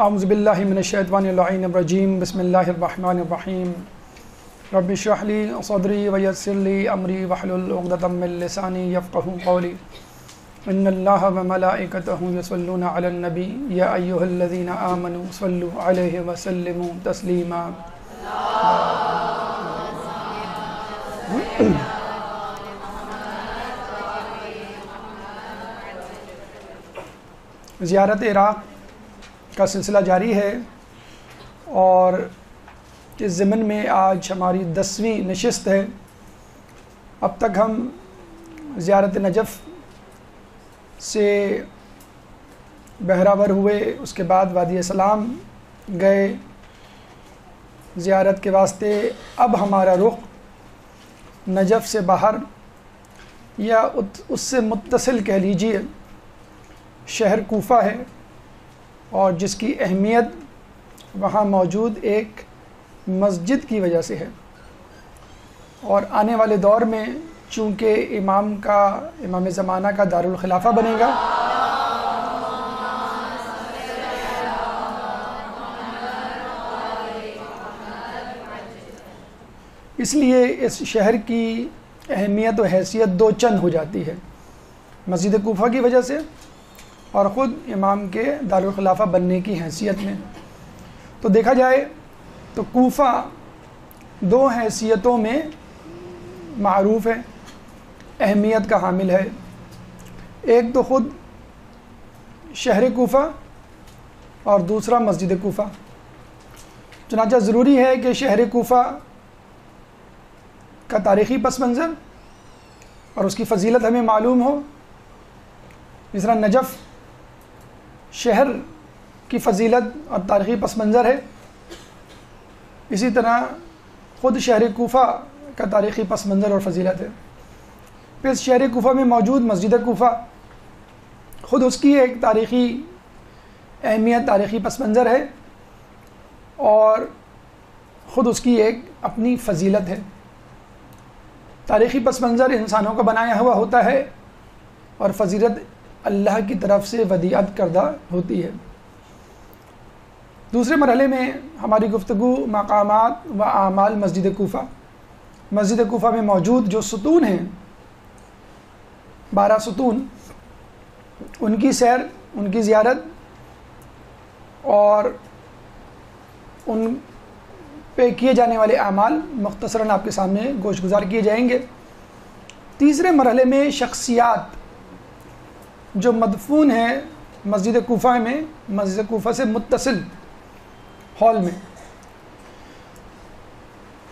اعوذ باللہ من الشیطان اللعین الرجیم بسم اللہ الرحمن الرحیم رب اشرح لی صدری ویسر لی امری واحلل عقدۃ من لسانی یفقہوا قولی ان اللہ وملائکتہ یصلون علی النبی یا ایھا الذین آمنوا صلوا علیہ وسلموا تسلیما۔ زیارت عراق کا سلسلہ جاری ہے اور اس ضمن میں آج ہماری 10ویں نشست ہے۔ اب تک ہم زیارت نجف سے بہراور ہوئے، اس کے بعد وادی سلام گئے زیارت کے واسطے۔ اب ہمارا رخ نجف سے باہر یا اس سے متصل کہہ لیجئے شہر کوفہ ہے، اور جس کی اہمیت وہاں موجود ایک مسجد کی وجہ سے ہے، اور آنے والے دور میں چونکہ امام زمانہ کا دارالخلافہ بنے گا، اس لیے اس شہر کی اہمیت و حیثیت دو چند ہو جاتی ہے، مسجد کوفہ کی وجہ سے اور خود امام کے دارالخلافہ بننے کی حیثیت میں۔ تو دیکھا جائے تو کوفہ دو حیثیتوں میں معروف ہے، اہمیت کا حامل ہے۔ ایک تو خود شہر کوفہ اور دوسرا مسجد کوفہ۔ چنانچہ ضروری ہے کہ شہر کوفہ کا تاریخی پس منظر اور اس کی فضیلت ہمیں معلوم ہو، جس طرح نجف شہر کی فضیلت اور تاریخی پس منظر ہے، اسی طرح خود شہر کوفہ کا تاریخی پس منظر اور فضیلت ہے۔ پھر اس شہر کوفہ میں موجود مسجد کوفہ خود اس کی ایک تاریخی اہمیت، تاریخی پس منظر ہے، اور خود اس کی ایک اپنی فضیلت ہے۔ تاریخی پس منظر انسانوں کا بنایا ہوا ہوتا ہے اور فضیلت اللہ کی طرف سے ودیعت کردہ ہوتی ہے۔ دوسرے مرحلے میں ہماری گفتگو مقامات و اعمال مسجد کوفہ، مسجد کوفہ میں موجود جو ستون ہیں، 12 ستون، ان کی سیر، ان کی زیارت اور ان پہ کیے جانے والے اعمال مختصراً آپ کے سامنے گوش گزار کیے جائیں گے۔ تیسرے مرحلے میں شخصیات جو مدفون ہیں مسجد کوفہ میں، مسجد کوفہ سے متصل ہال میں،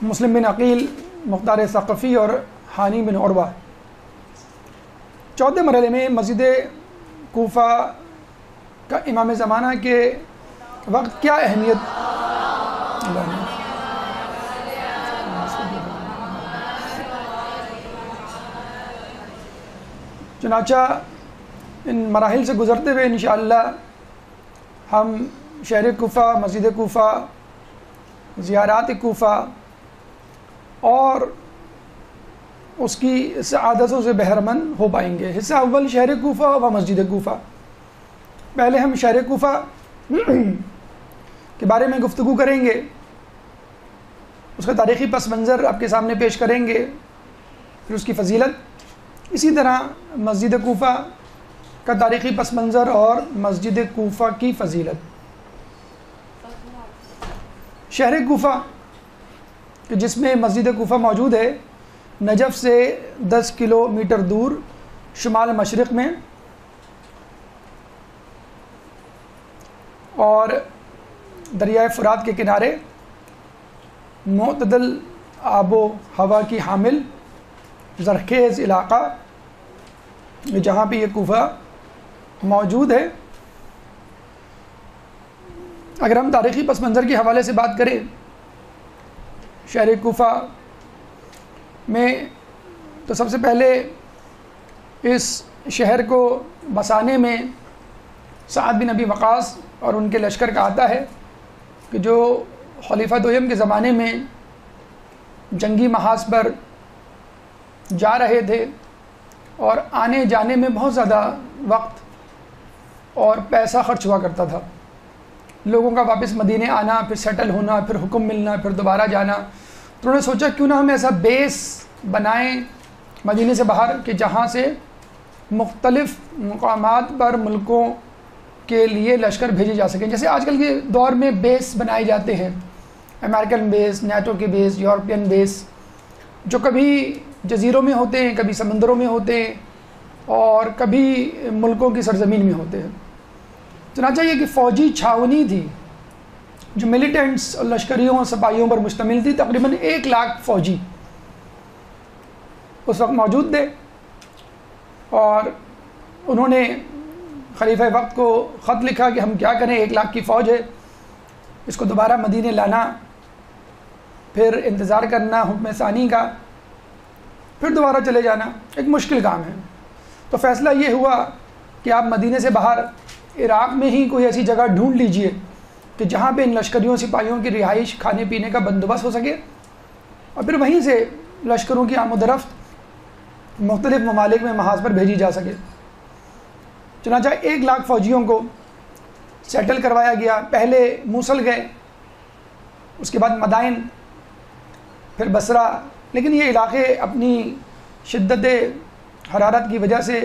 مسلم بن عقیل، مختار ثقفی اور ہانی بن عروہ۔ چوتھے مرحلے میں مسجد کوفہ کا امام زمانہ کے وقت کیا اہمیت، چنانچہ ان مراحل سے گزرتے ہوئے انشاءاللہ ہم شہر کوفہ، مسجد کوفہ، زیارات کوفہ اور اس کی سعادتوں سے بہرمند ہو پائیں گے۔ حصہ اول شہر کوفہ و مسجد کوفہ۔ پہلے ہم شہر کوفہ کے بارے میں گفتگو کریں گے، اس کا تاریخی پس منظر آپ کے سامنے پیش کریں گے، پھر اس کی فضیلت، اسی طرح مسجد کوفہ کا تاریخی پس منظر اور مسجد کوفہ کی فضیلت۔ شہر کوفہ کہ جس میں مسجد کوفہ موجود ہے، نجف سے 10 کلومیٹر دور شمال مشرق میں، اور دریائے فرات کے کنارے، معتدل آب و ہوا کی حامل زرخیز علاقہ جہاں پہ یہ کوفہ موجود ہے۔ اگر ہم تاریخی پس منظر کے حوالے سے بات کریں شہر کوفہ میں، تو سب سے پہلے اس شہر کو بسانے میں سعد بن ابی وقاص اور ان کے لشکر کا آتا ہے کہ جو خلیفہ دویم کے زمانے میں جنگی محاذ پر جا رہے تھے اور آنے جانے میں بہت زیادہ وقت اور پیسہ خرچ ہوا کرتا تھا، لوگوں کا واپس مدینے آنا، پھر سیٹل ہونا، پھر حکم ملنا، پھر دوبارہ جانا. تو انہوں نے سوچا کیوں نہ ہم ایسا بیس بنائیں مدینے سے باہر کہ جہاں سے مختلف مقامات پر ملکوں کے لیے لشکر بھیجے جا سکیں. جیسے آج کل کے دور میں بیس بنائے جاتے ہیں، امریکن بیس، نیٹو کے بیس، یورپین بیس، جو کبھی جزیروں میں ہوتے ہیں، کبھی سمندروں میں ہوتے ہیں اور کبھی ملکوں کی سرزمین میں ہوتے ہیں. چنانچہ یہ کہ فوجی چھاونی تھی جو ملیٹنٹس اور لشکریوں اور سپاہیوں پر مشتمل تھی. تقریباً 1 لاکھ فوجی اس وقت موجود تھے، اور انہوں نے خلیفہ وقت کو خط لکھا کہ ہم کیا کریں، 1 لاکھ کی فوج ہے، اس کو دوبارہ مدینے لانا، پھر انتظار کرنا حکم ثانی کا، پھر دوبارہ چلے جانا، ایک مشکل کام ہے. تو فیصلہ یہ ہوا کہ آپ مدینے سے باہر عراق میں ہی کوئی ایسی جگہ ڈھونڈ لیجئے کہ جہاں پہ ان لشکریوں سپاہیوں کی رہائش، کھانے پینے کا بندوبست ہو سکے، اور پھر وہیں سے لشکروں کی آمد و رفت مختلف ممالک میں محاذ پر بھیجی جا سکے. چنانچہ 1 لاکھ فوجیوں کو سیٹل کروایا گیا. پہلے موصل گئے، اس کے بعد مدائن، پھر بصرہ. لیکن یہ علاقے اپنی شدت حرارت کی وجہ سے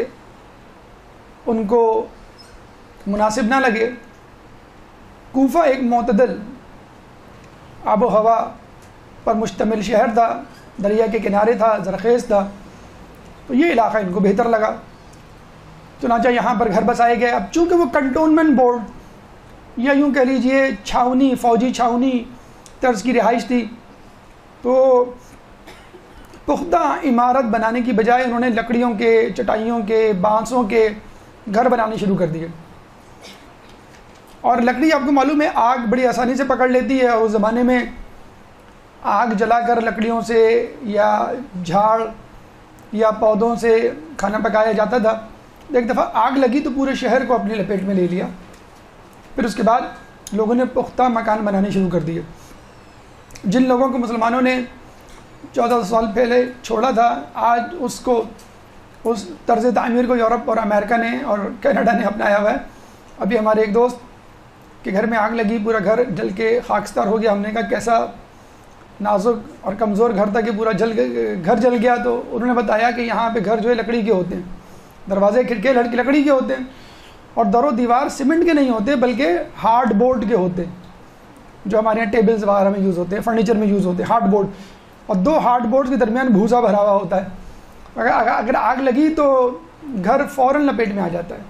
ان کو مناسب نہ لگے. کوفہ ایک معتدل آب و ہوا پر مشتمل شہر تھا، دریا کے کنارے تھا، زرخیز تھا، تو یہ علاقہ ان کو بہتر لگا. چنانچہ یہاں پر گھر بسائے گئے. اب چونکہ وہ کنٹونمنٹ بورڈ یا یوں کہہ لیجئے چھاونی، فوجی چھاونی طرز کی رہائش تھی، تو پختہ عمارت بنانے کی بجائے انہوں نے لکڑیوں کے، چٹائیوں کے، بانسوں کے گھر بنانے شروع کر دیے. اور لکڑی آپ کو معلوم ہے آگ بڑی آسانی سے پکڑ لیتی ہے، اور اس زمانے میں آگ جلا کر لکڑیوں سے یا جھاڑ یا پودوں سے کھانا پکایا جاتا تھا. ایک دفعہ آگ لگی تو پورے شہر کو اپنی لپیٹ میں لے لیا. پھر اس کے بعد لوگوں نے پختہ مکان بنانے شروع کر دیے. جن لوگوں کو مسلمانوں نے 14 سال پہلے چھوڑا تھا، آج اس طرز تعمیر کو یورپ اور امریکہ نے اور کینیڈا نے اپنایا ہوا ہے. ابھی ہمارے ایک دوست کے گھر میں آگ لگی، پورا گھر جل کے خاکستار ہو گیا. ہم نے کہا کیسا نازک اور کمزور گھر تھا کہ پورا گھر جل گیا. تو انہوں نے بتایا کہ یہاں پہ گھر جو ہے لکڑی کے ہوتے ہیں، دروازے کھڑکیاں لکڑی کے ہوتے ہیں، اور در و دیوار سیمنٹ کے نہیں ہوتے بلکہ ہارڈ بورڈ کے ہوتے ہیں، جو ہمارے یہاں ٹیبلز وغیرہ میں یوز ہوتے ہیں، فرنیچر میں یوز ہوتے ہیں، ہارڈ بورڈ. اور 2 ہارڈ بورڈ کے درمیان بھوسا بھرا ہوا ہوتا ہے. اگر آگ لگی تو گھر فوراً لپیٹ میں آ جاتا ہے.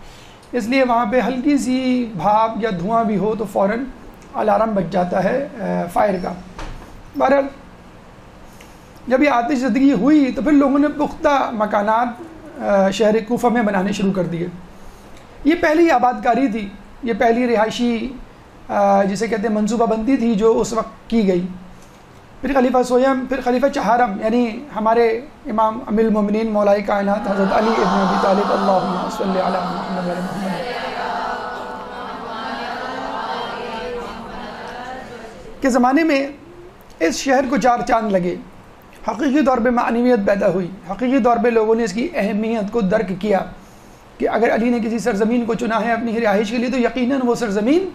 اس لیے وہاں پہ ہلکی سی بھاپ یا دھواں بھی ہو تو فوراً الارم بج جاتا ہے فائر کا. بہرحال جب یہ آتش زدگی ہوئی تو پھر لوگوں نے پختہ مکانات شہر کوفہ میں بنانے شروع کر دیے. یہ پہلی آباد کاری تھی، یہ پہلی رہائشی جسے کہتے ہیں منصوبہ بندی تھی جو اس وقت کی گئی. پھر خلیفہ سویم، پھر خلیفہ چہارم یعنی ہمارے امام امیر المومنین مولا کائنات حضرت علی ابن ابی طالب اللہم صلی علی محمد و محمد کے زمانے میں اس شہر کو 4 چاند لگے. حقیقی طور پہ معنویت پیدا ہوئی، حقیقی طور پہ لوگوں نے اس کی اہمیت کو درک کیا کہ اگر علی نے کسی سرزمین کو چنا ہے اپنی رہائش کے لیے تو یقیناً وہ سرزمین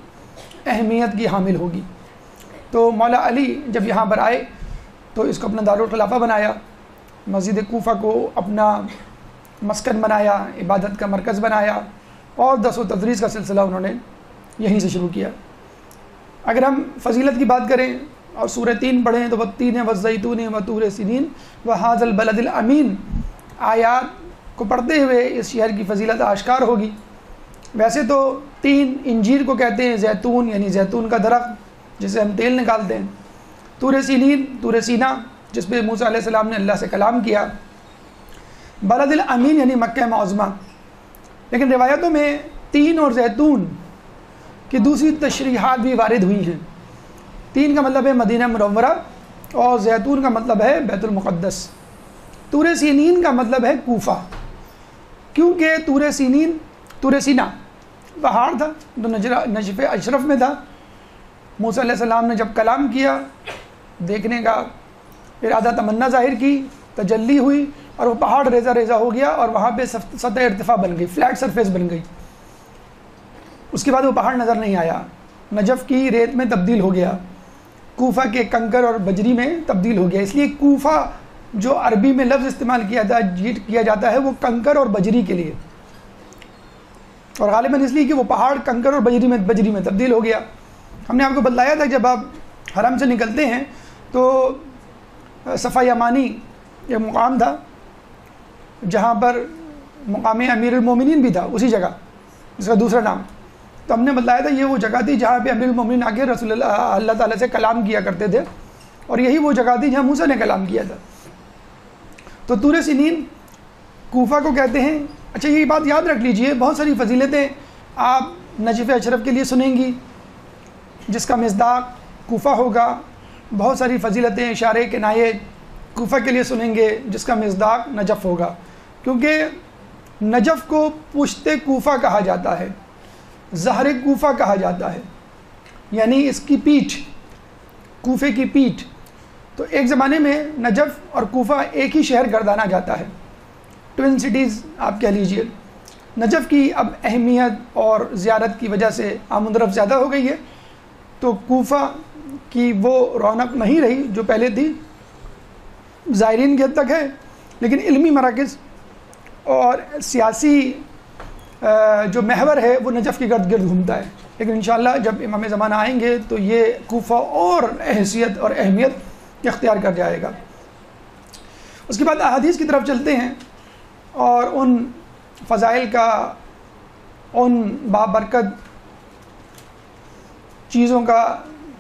اہمیت کی حامل ہوگی. تو مولا علی جب یہاں پر آئے تو اس کو اپنا دارالخلافہ بنایا، مسجد کوفہ کو اپنا مسکن بنایا، عبادت کا مرکز بنایا، اور درس و تدریس کا سلسلہ انہوں نے یہیں سے شروع کیا. اگر ہم فضیلت کی بات کریں اور سورہ 3 پڑھیں تو والتین والزیتون وطور سینین وہذا البلد الامین، آیات کو پڑھتے ہوئے اس شہر کی فضیلت آشکار ہوگی. ویسے تو 3 انجیر کو کہتے ہیں، زیتون یعنی زیتون کا درخت جسے ہم تیل نکالتے ہیں، طور سینین طور سینا جس پہ موسیٰ علیہ السلام نے اللہ سے کلام کیا، بلد الامین یعنی مکہ معظمہ. لیکن روایتوں میں 3 اور زیتون کی دوسری تشریحات بھی وارد ہوئی ہیں. 3 کا مطلب ہے مدینہ منورہ اور زیتون کا مطلب ہے بیت المقدس. طور سینین کا مطلب ہے کوفہ، کیونکہ طور سینا پہاڑ تھا جو نجف اشرف میں تھا. موسیٰ علیہ السلام نے جب کلام کیا، دیکھنے کا ارادہ تمنا ظاہر کی، تجلی ہوئی اور وہ پہاڑ ریزہ ریزہ ہو گیا اور وہاں پہ سطح ارتفاع بن گئی، فلیٹ سرفیس بن گئی. اس کے بعد وہ پہاڑ نظر نہیں آیا. نجف کی ریت میں تبدیل ہو گیا، کوفہ کے کنکر اور بجری میں تبدیل ہو گیا۔ اس لیے کوفہ جو عربی میں لفظ استعمال کیا جاتا ہے وہ کنکر اور بجری کے لیے، اور غالباً اس لیے کہ وہ پہاڑ کنکر اور بجری میں تبدیل ہو گیا۔ ہم نے آپ کو بتلایا تھا جب آپ حرم سے نکلتے ہیں تو صفا یمانی ایک مقام تھا جہاں پر مقام امیر المومنین بھی تھا، اسی جگہ اس کا دوسرا نام۔ تو ہم نے بتلایا تھا یہ وہ جگہ تھی جہاں پہ امیر المومنین آ کے رسول اللہ تعالیٰ سے کلام کیا کرتے تھے، اور یہی وہ جگہ تھی جہاں موسیٰ نے کلام کیا تھا۔ تو طور سنین کوفہ کو کہتے ہیں۔ اچھا یہ بات یاد رکھ لیجئے، بہت ساری فضیلتیں آپ نجف اشرف کے لیے سنیں گی جس کا مصداق کوفہ ہوگا، بہت ساری فضیلتیں اشارے کنایے کوفہ کے لیے سنیں گے جس کا مصداق نجف ہوگا، کیونکہ نجف کو پشت کوفہ کہا جاتا ہے، ظہر کوفہ کہا جاتا ہے، یعنی اس کی پیٹھ، کوفے کی پیٹھ۔ تو ایک زمانے میں نجف اور کوفہ ایک ہی شہر گردانا جاتا ہے، ٹوین سٹیز آپ کہہ لیجئے۔ نجف کی اب اہمیت اور زیارت کی وجہ سے آمد و رفت زیادہ ہو گئی ہے، تو کوفہ کی وہ رونق نہیں رہی جو پہلے تھی، زائرین کی حد تک ہے، لیکن علمی مراکز اور سیاسی جو محور ہے وہ نجف کے گرد گرد گھومتا ہے۔ لیکن انشاءاللہ جب امام زمانہ آئیں گے تو یہ کوفہ اور حیثیت اور اہمیت اختیار کر جائے گا۔ اس کے بعد احادیث کی طرف چلتے ہیں اور ان فضائل کا، ان بابرکت چیزوں کا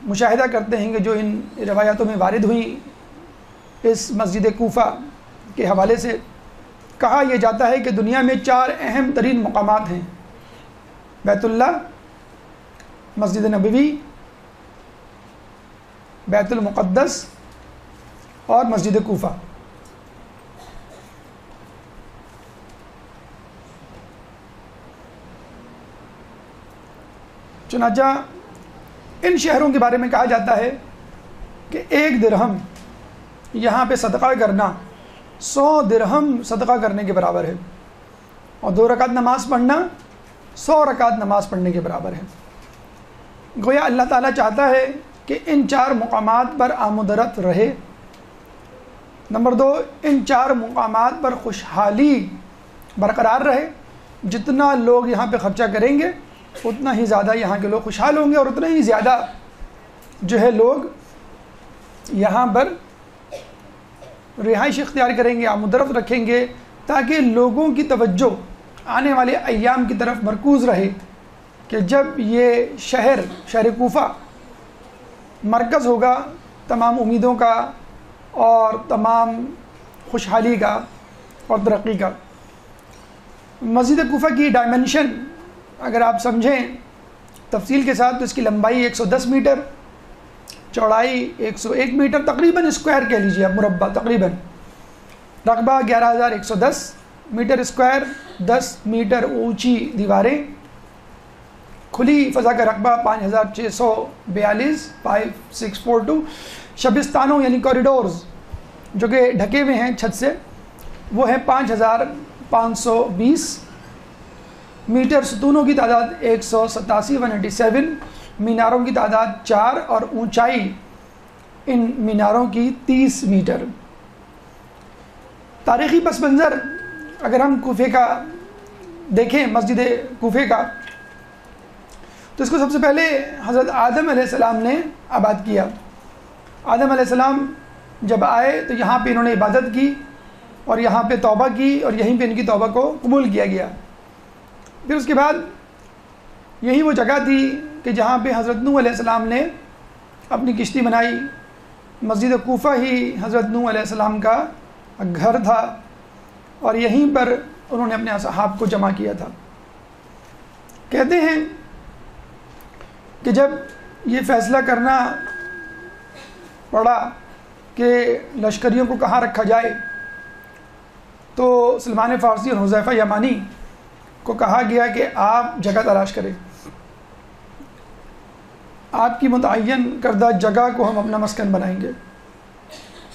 مشاہدہ کرتے ہیں کہ جو ان روایاتوں میں وارد ہوئیں۔ اس مسجد کوفہ کے حوالے سے کہا یہ جاتا ہے کہ دنیا میں 4 اہم ترین مقامات ہیں: بیت اللہ، مسجد نبوی، بیت المقدس اور مسجد کوفہ۔ چنانچہ ان شہروں کے بارے میں کہا جاتا ہے کہ 1 درہم یہاں پہ صدقہ کرنا 100 درہم صدقہ کرنے کے برابر ہے، اور 2 رکعت نماز پڑھنا 100 رکعت نماز پڑھنے کے برابر ہے۔ گویا اللہ تعالیٰ چاہتا ہے کہ ان 4 مقامات پر آمد و رفت رہے۔ نمبر 2، ان 4 مقامات پر خوشحالی برقرار رہے۔ جتنا لوگ یہاں پہ خرچہ کریں گے اتنا ہی زیادہ یہاں کے لوگ خوشحال ہوں گے، اور اتنا ہی زیادہ جو ہے لوگ یہاں پر رہائش اختیار کریں گے، آمد و رفت رکھیں گے، تاکہ لوگوں کی توجہ آنے والے ایام کی طرف مرکوز رہے کہ جب یہ شہر کوفہ مرکز ہوگا تمام امیدوں کا اور تمام خوشحالی کا اور ترقی کا۔ مسجد کوفہ کی ڈائمنشن اگر آپ سمجھیں تفصیل کے ساتھ تو اس کی لمبائی 110 میٹر، چوڑائی 101 میٹر، تقریباً اسکوائر کہہ لیجیے آپ، مربع تقریباً، رقبہ 11,110 میٹر اسکوائر، 10 میٹر اونچی دیواریں، کھلی فضا کا رقبہ 5,642 5642، شبستانوں یعنی کوریڈورز جو کہ ڈھکے ہوئے ہیں چھت سے وہ ہیں 5,520 میٹر، ستونوں کی تعداد 187 187، میناروں کی تعداد 4 اور اونچائی ان میناروں کی 30 میٹر۔ تاریخی پس منظر اگر ہم کوفے کا دیکھیں، مسجد کوفے کا، تو اس کو سب سے پہلے حضرت آدم علیہ السلام نے آباد کیا۔ آدم علیہ السلام جب آئے تو یہاں پہ انہوں نے عبادت کی اور یہاں پہ توبہ کی، اور یہیں پہ ان کی توبہ کو قبول کیا گیا۔ پھر اس کے بعد یہی وہ جگہ تھی کہ جہاں پہ حضرت نوح علیہ السلام نے اپنی کشتی بنائی۔ مسجد کوفہ ہی حضرت نوح علیہ السلام کا گھر تھا، اور یہیں پر انہوں نے اپنے اصحاب کو جمع کیا تھا۔ کہتے ہیں کہ جب یہ فیصلہ کرنا پڑا کہ لشکریوں کو کہاں رکھا جائے، تو سلمان فارسی اور حذیفہ یمانی کو کہا گیا کہ آپ جگہ تلاش کریں، آپ کی متعین کردہ جگہ کو ہم اپنا مسکن بنائیں گے۔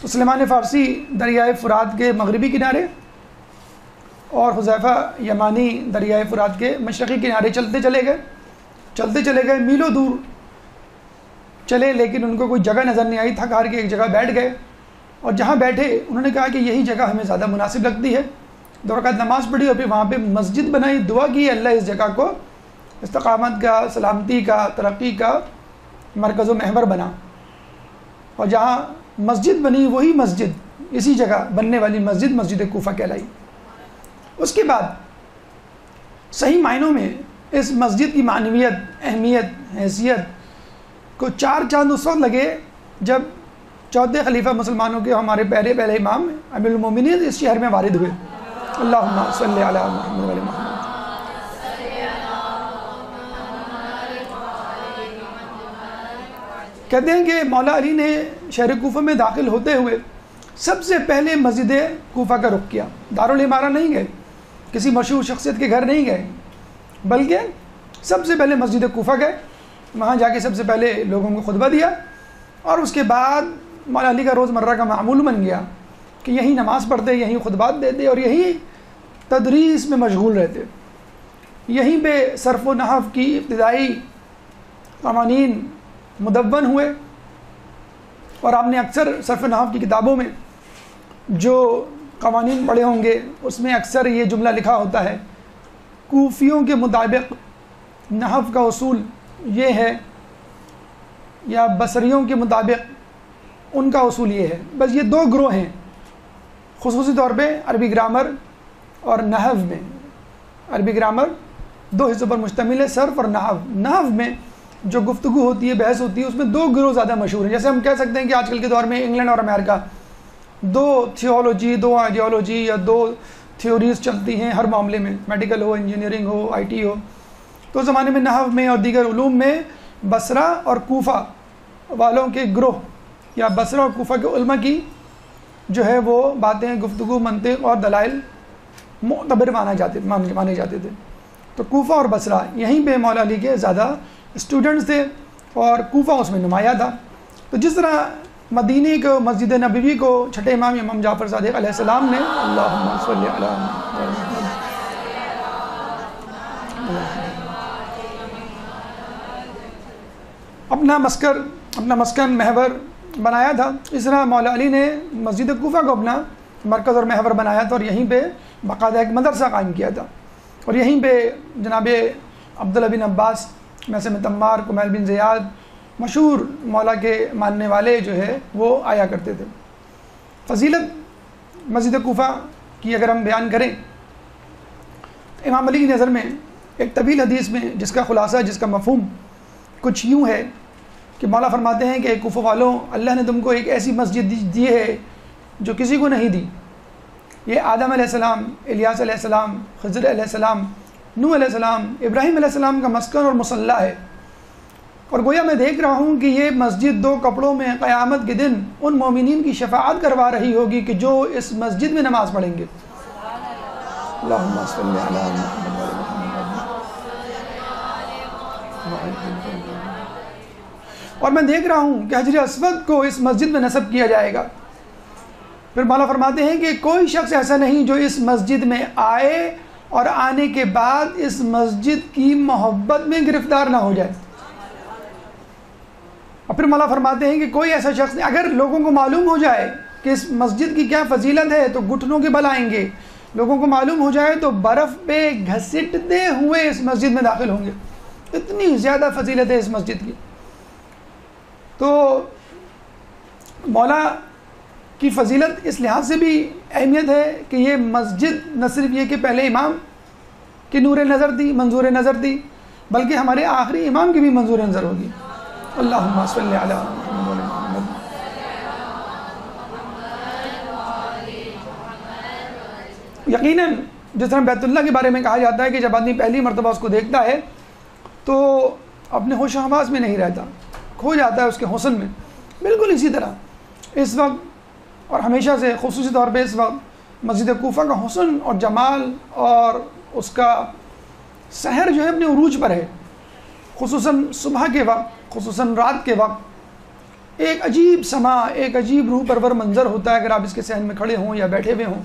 تو سلمان فارسی دریائے فرات کے مغربی کنارے اور حذیفہ یمانی دریائے فرات کے مشرقی کنارے چلتے چلے گئے، میلوں دور چلے لیکن ان کو کوئی جگہ نظر نہیں آئی، تھک ہار کے ایک جگہ بیٹھ گئے، اور جہاں بیٹھے انہوں نے کہا کہ یہی جگہ ہمیں زیادہ مناسب لگتی ہے، 2 رکعت نماز پڑھی اور پھر وہاں پہ مسجد بنائی، دعا کی اللہ اس جگہ کو استقامت کا، سلامتی کا، ترقی کا مرکز و محور بنا، اور جہاں مسجد بنی وہی مسجد، اسی جگہ بننے والی مسجد مسجد کوفہ کہلائی۔ اس کے بعد صحیح معنوں میں اس مسجد کی معنویت، اہمیت، حیثیت کو 4 چاند اس وقت لگے جب چوتھے خلیفہ مسلمانوں کے ہمارے پہلے امام امیر المومنین اس شہر میں وارد ہوئے۔ اللہم صلی علی محمد وعلی محمد۔ کہتے ہیں کہ مولا علی نے شہر کوفہ میں داخل ہوتے ہوئے سب سے پہلے مسجد کوفہ کا رخ کیا، دارالعمارہ نہیں گئے، کسی مشہور شخصیت کے گھر نہیں گئے، بلکہ سب سے پہلے مسجد کوفہ گئے، وہاں جا کے سب سے پہلے لوگوں کو خطبہ دیا، اور اس کے بعد مولا علی کا روزمرہ کا معمول بن گیا کہ یہی نماز پڑھتے، یہی خطبات دیتے اور یہی تدریس میں مشغول رہتے، یہیں پہ صرف و نحو کی ابتدائی قوانین مدون ہوئے، اور آپ نے اکثر صرف و نحو کی کتابوں میں جو قوانین پڑھے ہوں گے اس میں اکثر یہ جملہ لکھا ہوتا ہے، کوفیوں کے مطابق نحو کا اصول یہ ہے، یا بصریوں کے مطابق ان کا اصول یہ ہے۔ بس یہ 2 گروہ ہیں خصوصی طور پہ عربی گرامر اور نحو میں۔ عربی گرامر 2 حصوں پر مشتمل ہے، صرف اور نحو۔ نحو میں جو گفتگو ہوتی ہے، بحث ہوتی ہے، اس میں 2 گروہ زیادہ مشہور ہیں۔ جیسے ہم کہہ سکتے ہیں کہ آج کل کے دور میں انگلینڈ اور امریکہ 2 تھیولوجی، 2 آئیڈیالوجی یا 2 تھیوریز چلتی ہیں ہر معاملے میں، میڈیکل ہو، انجینئرنگ ہو، آئی ٹی ہو۔ تو اس زمانے میں نحو میں اور دیگر علوم میں بصرہ اور کوفہ والوں کے گروہ یا بصرہ اور کوفہ کے علماء کی جو ہے وہ باتیں، گفتگو، منطق اور دلائل معتبر مانے جاتے تھے۔ تو کوفہ اور بصرہ یہیں پہ مولا علی کے زیادہ اسٹوڈنٹس تھے، اور کوفہ اس میں نمایاں تھا۔ تو جس طرح مدینہ کو، مسجد نبوی کو چھٹے امام جعفر صادق علیہ السلام نے اللہم صلی علی محمد اپنا مسکن محور بنایا تھا، اس طرح مولا علی نے مسجد کوفہ کو اپنا مرکز اور محور بنایا تھا، اور یہیں پہ باقاعدہ ایک مدرسہ قائم کیا تھا، اور یہیں پہ جناب عبداللہ بن عباس، میثم تمار، کمیل بن زیاد، مشہور مولا کے ماننے والے جو ہے وہ آیا کرتے تھے۔ فضیلت مسجد کوفہ کی اگر ہم بیان کریں، امام علی کی نظر میں ایک طویل حدیث میں جس کا خلاصہ، جس کا مفہوم کچھ یوں ہے کہ مولا فرماتے ہیں کہ کوفہ والوں، اللہ نے تم کو ایک ایسی مسجد دی ہے جو کسی کو نہیں دی۔ یہ آدم علیہ السلام، الیاس علیہ السلام، خضر علیہ السلام، نوح علیہ السلام، ابراہیم علیہ السلام کا مسکن اور مصلی ہے، اور گویا میں دیکھ رہا ہوں کہ یہ مسجد 2 کپڑوں میں قیامت کے دن ان مومنین کی شفاعت کروا رہی ہوگی کہ جو اس مسجد میں نماز پڑھیں گے۔ اللہم صلی علی محمد۔ اور میں دیکھ رہا ہوں کہ حجر اسود کو اس مسجد میں نصب کیا جائے گا۔ پھر مولا فرماتے ہیں کہ کوئی شخص ایسا نہیں جو اس مسجد میں آئے اور آنے کے بعد اس مسجد کی محبت میں گرفتار نہ ہو جائے۔ اور پھر مولا فرماتے ہیں کہ کوئی ایسا شخص نہیں، اگر لوگوں کو معلوم ہو جائے کہ اس مسجد کی کیا فضیلت ہے تو گھٹنوں کے بل آئیں گے، لوگوں کو معلوم ہو جائے تو برف پہ گھسٹتے ہوئے اس مسجد میں داخل ہوں گے، اتنی زیادہ فضیلت ہے اس مسجد کی۔ تو مولا کی فضیلت اس لحاظ سے بھی اہمیت ہے کہ یہ مسجد نہ صرف یہ کہ پہلے امام کی نور نظر تھی، منظور نظر تھی، بلکہ ہمارے آخری امام کی بھی منظور نظر ہوگی۔ اللہم صلی علی محمد۔ یقیناً جس طرح بیت اللہ کے بارے میں کہا جاتا ہے کہ جب آدمی پہلی مرتبہ اس کو دیکھتا ہے تو اپنے ہوش و حواس میں نہیں رہتا، کھو جاتا ہے اس کے حسن میں، بالکل اسی طرح اس وقت اور ہمیشہ سے خصوصی طور پہ اس وقت مسجد کوفہ کا حسن اور جمال اور اس کا سحر جو ہے اپنے عروج پر ہے، خصوصاً صبح کے وقت، خصوصاً رات کے وقت ایک عجیب سما، ایک عجیب روح پرور منظر ہوتا ہے۔ اگر آپ اس کے صحن میں کھڑے ہوں یا بیٹھے ہوئے ہوں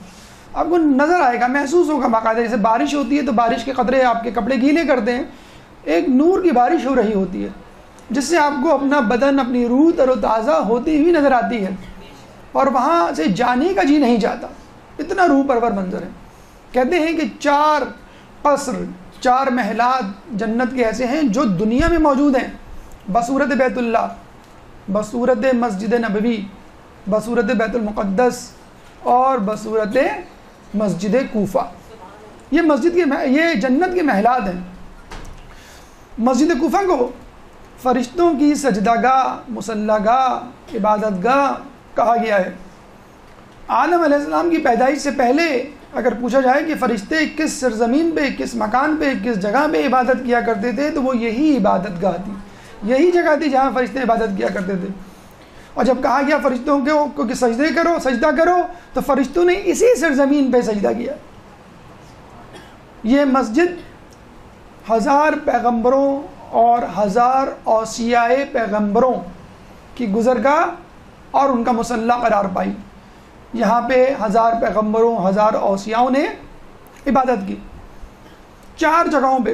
آپ کو نظر آئے گا، محسوس ہوگا باقاعدہ، جیسے بارش ہوتی ہے تو بارش کے قطرے آپ کے کپڑے گیلے کرتے ہیں، ایک نور کی بارش ہو رہی ہوتی ہے، جس سے آپ کو اپنا بدن، اپنی روح تر و تازہ ہوتی ہوئی نظر آتی ہے اور وہاں سے جانے کا جی نہیں چاہتا. اتنا روح پرور منظر ہے. کہتے ہیں کہ 4 قصر، 4 محلات جنت کے ایسے ہیں جو دنیا میں موجود ہیں، بصورت بیت اللہ، بصورت مسجد نبوی، بصورت بیت المقدس اور بصورت مسجد کوفہ. یہ جنت کے محلات ہیں. مسجد کوفہ کو فرشتوں کی سجدہ گاہ، مصلی گاہ، عبادت گاہ کہا گیا ہے. آدم علیہ السلام کی پیدائش سے پہلے اگر پوچھا جائے کہ فرشتے کس سرزمین پہ، کس مکان پہ، کس جگہ پہ عبادت کیا کرتے تھے، تو وہ یہی عبادت گاہ تھی، یہی جگہ تھی جہاں فرشتے عبادت کیا کرتے تھے. اور جب کہا گیا فرشتوں کو کہ سجدہ کرو تو فرشتوں نے اسی سرزمین پہ سجدہ کیا. یہ مسجد 1000 پیغمبروں اور 1000 اوصیاء پیغمبروں کی گزرگاہ اور ان کا مصلی قرار پائی. یہاں پہ 1000 پیغمبروں، 1000 اوصیاؤں نے عبادت کی. 4 جگہوں پہ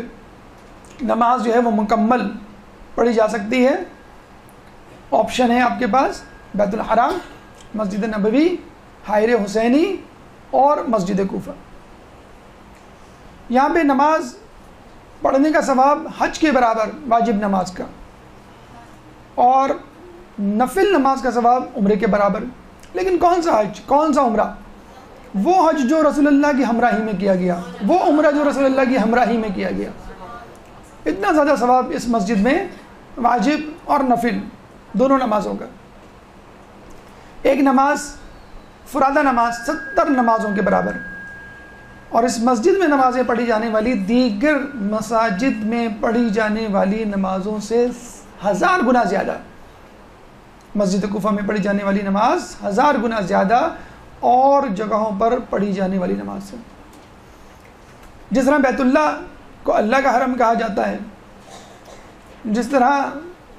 نماز جو ہے وہ مکمل پڑھی جا سکتی ہے. آپشن ہے آپ کے پاس: بیت الحرام، مسجد نبوی، حائر حسینی اور مسجد کوفہ. یہاں پہ نماز پڑھنے کا ثواب حج کے برابر واجب نماز کا، اور نفل نماز کا ثواب عمرے کے برابر. لیکن کون سا حج، کون سا عمرہ؟ وہ حج جو رسول اللہ کی ہمراہی میں کیا گیا، وہ عمرہ جو رسول اللہ کی ہمراہی میں کیا گیا. اتنا زیادہ ثواب اس مسجد میں واجب اور نفل دونوں نمازوں کا. ایک نماز فرادہ نماز 70 نمازوں کے برابر. اور اس مسجد میں نمازیں پڑھی جانے والی دیگر مساجد میں پڑھی جانے والی نمازوں سے 1000 گنا زیادہ. مسجد کوفہ میں پڑھی جانے والی نماز 1000 گنا زیادہ اور جگہوں پر پڑھی جانے والی نماز سے. جس طرح بیت اللہ کو اللہ کا حرم کہا جاتا ہے، جس طرح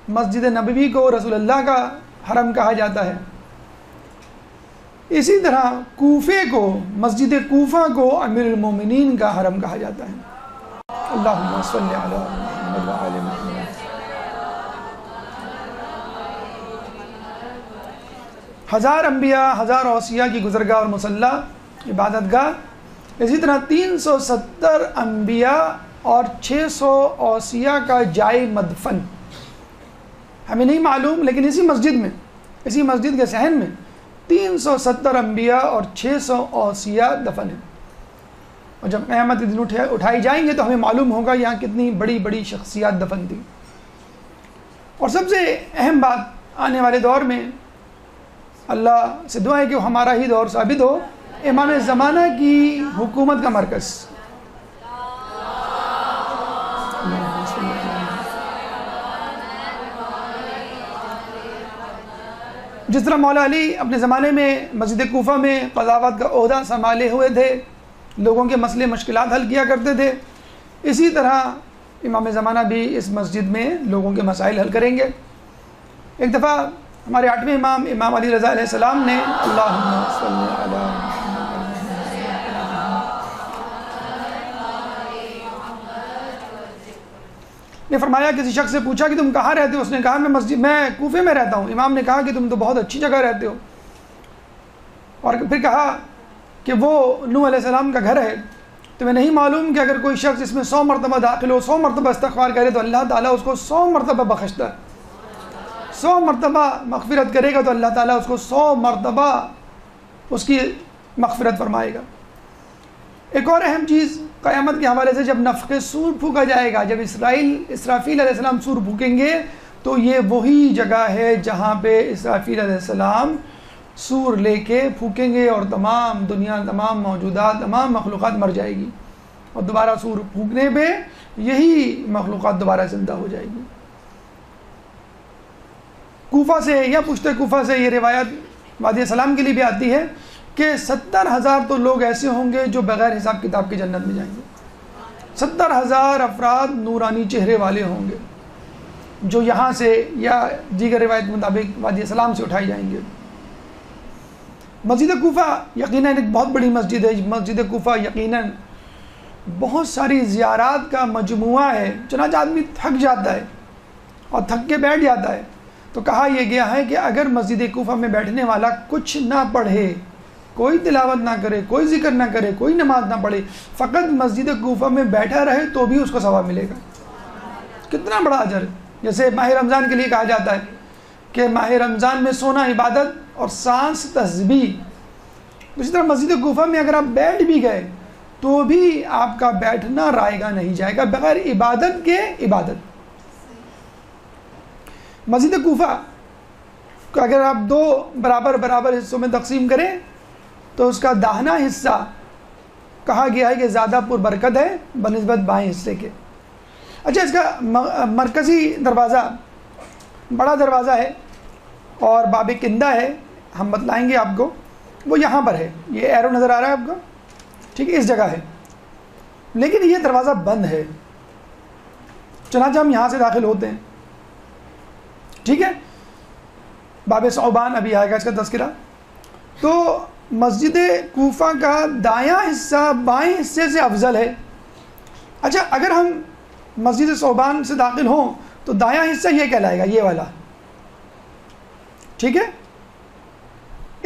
مسجد نبوی کو رسول اللہ کا حرم کہا جاتا ہے، اسی طرح کوفے کو، مسجد کوفہ کو امیر المومنین کا حرم کہا جاتا ہے. اللہم صلی علی محمد و آل محمد. ہزار انبیاء، 1000 اوصیاء کی گزرگاہ اور مصلی عبادت گاہ. اسی طرح 370 انبیاء اور 600 اوصیاء کا جائے مدفن. ہمیں نہیں معلوم، لیکن اسی مسجد کے صحن میں 370 انبیاء اور 600 اوصیاء دفن ہیں. اور جب قیامت کے دن اٹھائی جائیں گے تو ہمیں معلوم ہوگا یہاں کتنی بڑی بڑی شخصیات دفن تھی. اور سب سے اہم بات آنے والے دور میں اللہ سے دعا ہے کہ وہ ہمارا ہی دور ثابت ہو، امام زمانہ کی حکومت کا مرکز. جس طرح مولا علی اپنے زمانے میں مسجد کوفہ میں قضاوت کا عہدہ سنبھالے ہوئے تھے، لوگوں کے مسئلے مشکلات حل کیا کرتے تھے، اسی طرح امام زمانہ بھی اس مسجد میں لوگوں کے مسائل حل کریں گے. ایک دفعہ ہمارے 8ویں امام علی رضا علیہ السلام نے اللہم صلی علی نے فرمایا، کسی شخص سے پوچھا کہ تم کہاں رہتے ہو؟ اس نے کہا میں کوفے میں رہتا ہوں. امام نے کہا کہ تم تو بہت اچھی جگہ رہتے ہو. اور پھر کہا کہ وہ نوح علیہ السلام کا گھر ہے. تمہیں نہیں معلوم کہ اگر کوئی شخص اس میں 100 مرتبہ داخل ہو، 100 مرتبہ استغفار کرے تو اللہ تعالیٰ اس کو 100 مرتبہ بخشتا ہے. 100 مرتبہ مغفرت کرے گا تو اللہ تعالیٰ اس کو 100 مرتبہ اس کی مغفرت فرمائے گا. ایک اور اہم چیز قیامت کے حوالے سے، جب نفخ صور پھونکا جائے گا، جب اسرافیل علیہ السلام صور پھونکیں گے تو یہ وہی جگہ ہے جہاں پہ اسرافیل علیہ السلام صور لے کے پھونکیں گے اور تمام دنیا، تمام موجودات، تمام مخلوقات مر جائے گی. اور دوبارہ صور پھونکنے پہ یہی مخلوقات دوبارہ زندہ ہو جائے گی. کوفہ سے یا پشت کوفہ سے یہ روایت وادی سلام کے لیے بھی آتی ہے کہ 70,000 تو لوگ ایسے ہوں گے جو بغیر حساب کتاب کے جنت میں جائیں گے. 70,000 افراد نورانی چہرے والے ہوں گے جو یہاں سے یا دیگر روایت کے مطابق وادی سلام سے اٹھائے جائیں گے. مسجد کوفہ یقیناً ایک بہت بڑی مسجد ہے. مسجد کوفہ یقیناً بہت ساری زیارات کا مجموعہ ہے، چنانچہ آدمی تھک جاتا ہے. اور تھک کے بیٹھ جاتا ہے، تو کہا یہ گیا ہے کہ اگر مسجد کوفہ میں بیٹھنے والا کچھ نہ پڑھے، کوئی تلاوت نہ کرے، کوئی ذکر نہ کرے، کوئی نماز نہ پڑھے، فقط مسجد کوفہ میں بیٹھا رہے تو بھی اس کو ثواب ملے گا۔ کتنا بڑا اجر ہے۔ جیسے ماہ رمضان کے لیے کہا جاتا ہے کہ ماہ رمضان میں سونا عبادت اور سانس تسبیح، اسی طرح مسجد کوفہ میں اگر آپ بیٹھ بھی گئے تو بھی آپ کا بیٹھنا رائے گا نہیں جائے گا، بغیر عبادت کے عبادت۔ مسجد کوفہ کو اگر آپ 2 برابر حصوں میں تقسیم کریں تو اس کا داہنا حصہ کہا گیا ہے کہ زیادہ پربرکت ہے بنسبت بائیں حصے کے۔ اچھا، اس کا مرکزی دروازہ بڑا دروازہ ہے اور باب کندہ ہے، ہم بتلائیں گے آپ کو، وہ یہاں پر ہے، یہ ایرو نظر آ رہا ہے آپ کو، ٹھیک ہے، اس جگہ ہے، لیکن یہ دروازہ بند ہے، چنانچہ ہم یہاں سے داخل ہوتے ہیں، ٹھیک ہے۔ باب ثعبان ابھی آئے گا اس کا تذکرہ۔ تو مسجد کوفہ کا دایاں حصہ بائیں حصے سے افضل ہے۔ اچھا، اگر ہم مسجد ثعبان سے داخل ہوں تو دایاں حصہ یہ کہلائے گا، یہ والا، ٹھیک ہے،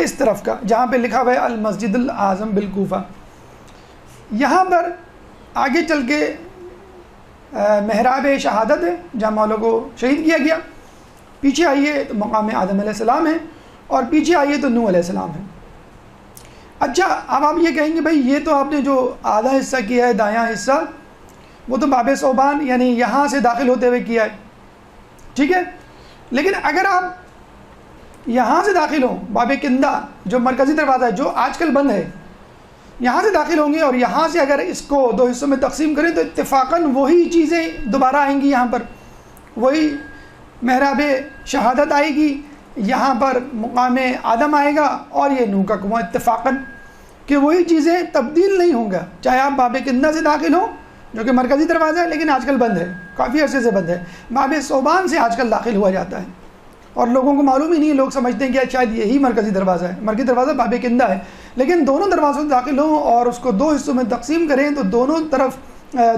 اس طرف کا جہاں پہ لکھا ہوا ہے المسجد الاعظم بالکوفہ۔ یہاں پر آگے چل کے محراب شہادت ہے جہاں مولا کو شہید کیا گیا، پیچھے آئیے تو مقام آدم علیہ السلام ہے، اور پیچھے آئیے تو نوح علیہ السلام ہے۔ اچھا، اب آپ یہ کہیں گے بھائی یہ تو آپ نے جو آدھا حصہ کیا ہے دایاں حصہ، وہ تو باب ثعبان یعنی یہاں سے داخل ہوتے ہوئے کیا ہے، ٹھیک ہے، لیکن اگر آپ یہاں سے داخل ہوں، باب کندہ جو مرکزی دروازہ ہے جو آج کل بند ہے، یہاں سے داخل ہوں گے اور یہاں سے اگر اس کو 2 حصوں میں تقسیم کریں تو اتفاقاً وہی چیزیں دوبارہ آئیں گی، یہاں پر وہی محراب شہادت آئے گی، یہاں پر مقام آدم آئے گا، اور یہ نوح کا کنواں، اتفاقاً کہ وہی چیزیں تبدیل نہیں ہوں گا، چاہے آپ باب کندہ سے داخل ہوں جو کہ مرکزی دروازہ ہے لیکن آج کل بند ہے، کافی عرصے سے بند ہے، باب ثعبان سے آج کل داخل ہوا جاتا ہے، اور لوگوں کو معلوم ہی نہیں، لوگ سمجھتے ہیں کہ شاید یہی مرکزی دروازہ ہے، مرکزی دروازہ باب کندہ ہے، لیکن دونوں دروازوں سے داخل ہوں اور اس کو 2 حصوں میں تقسیم کریں تو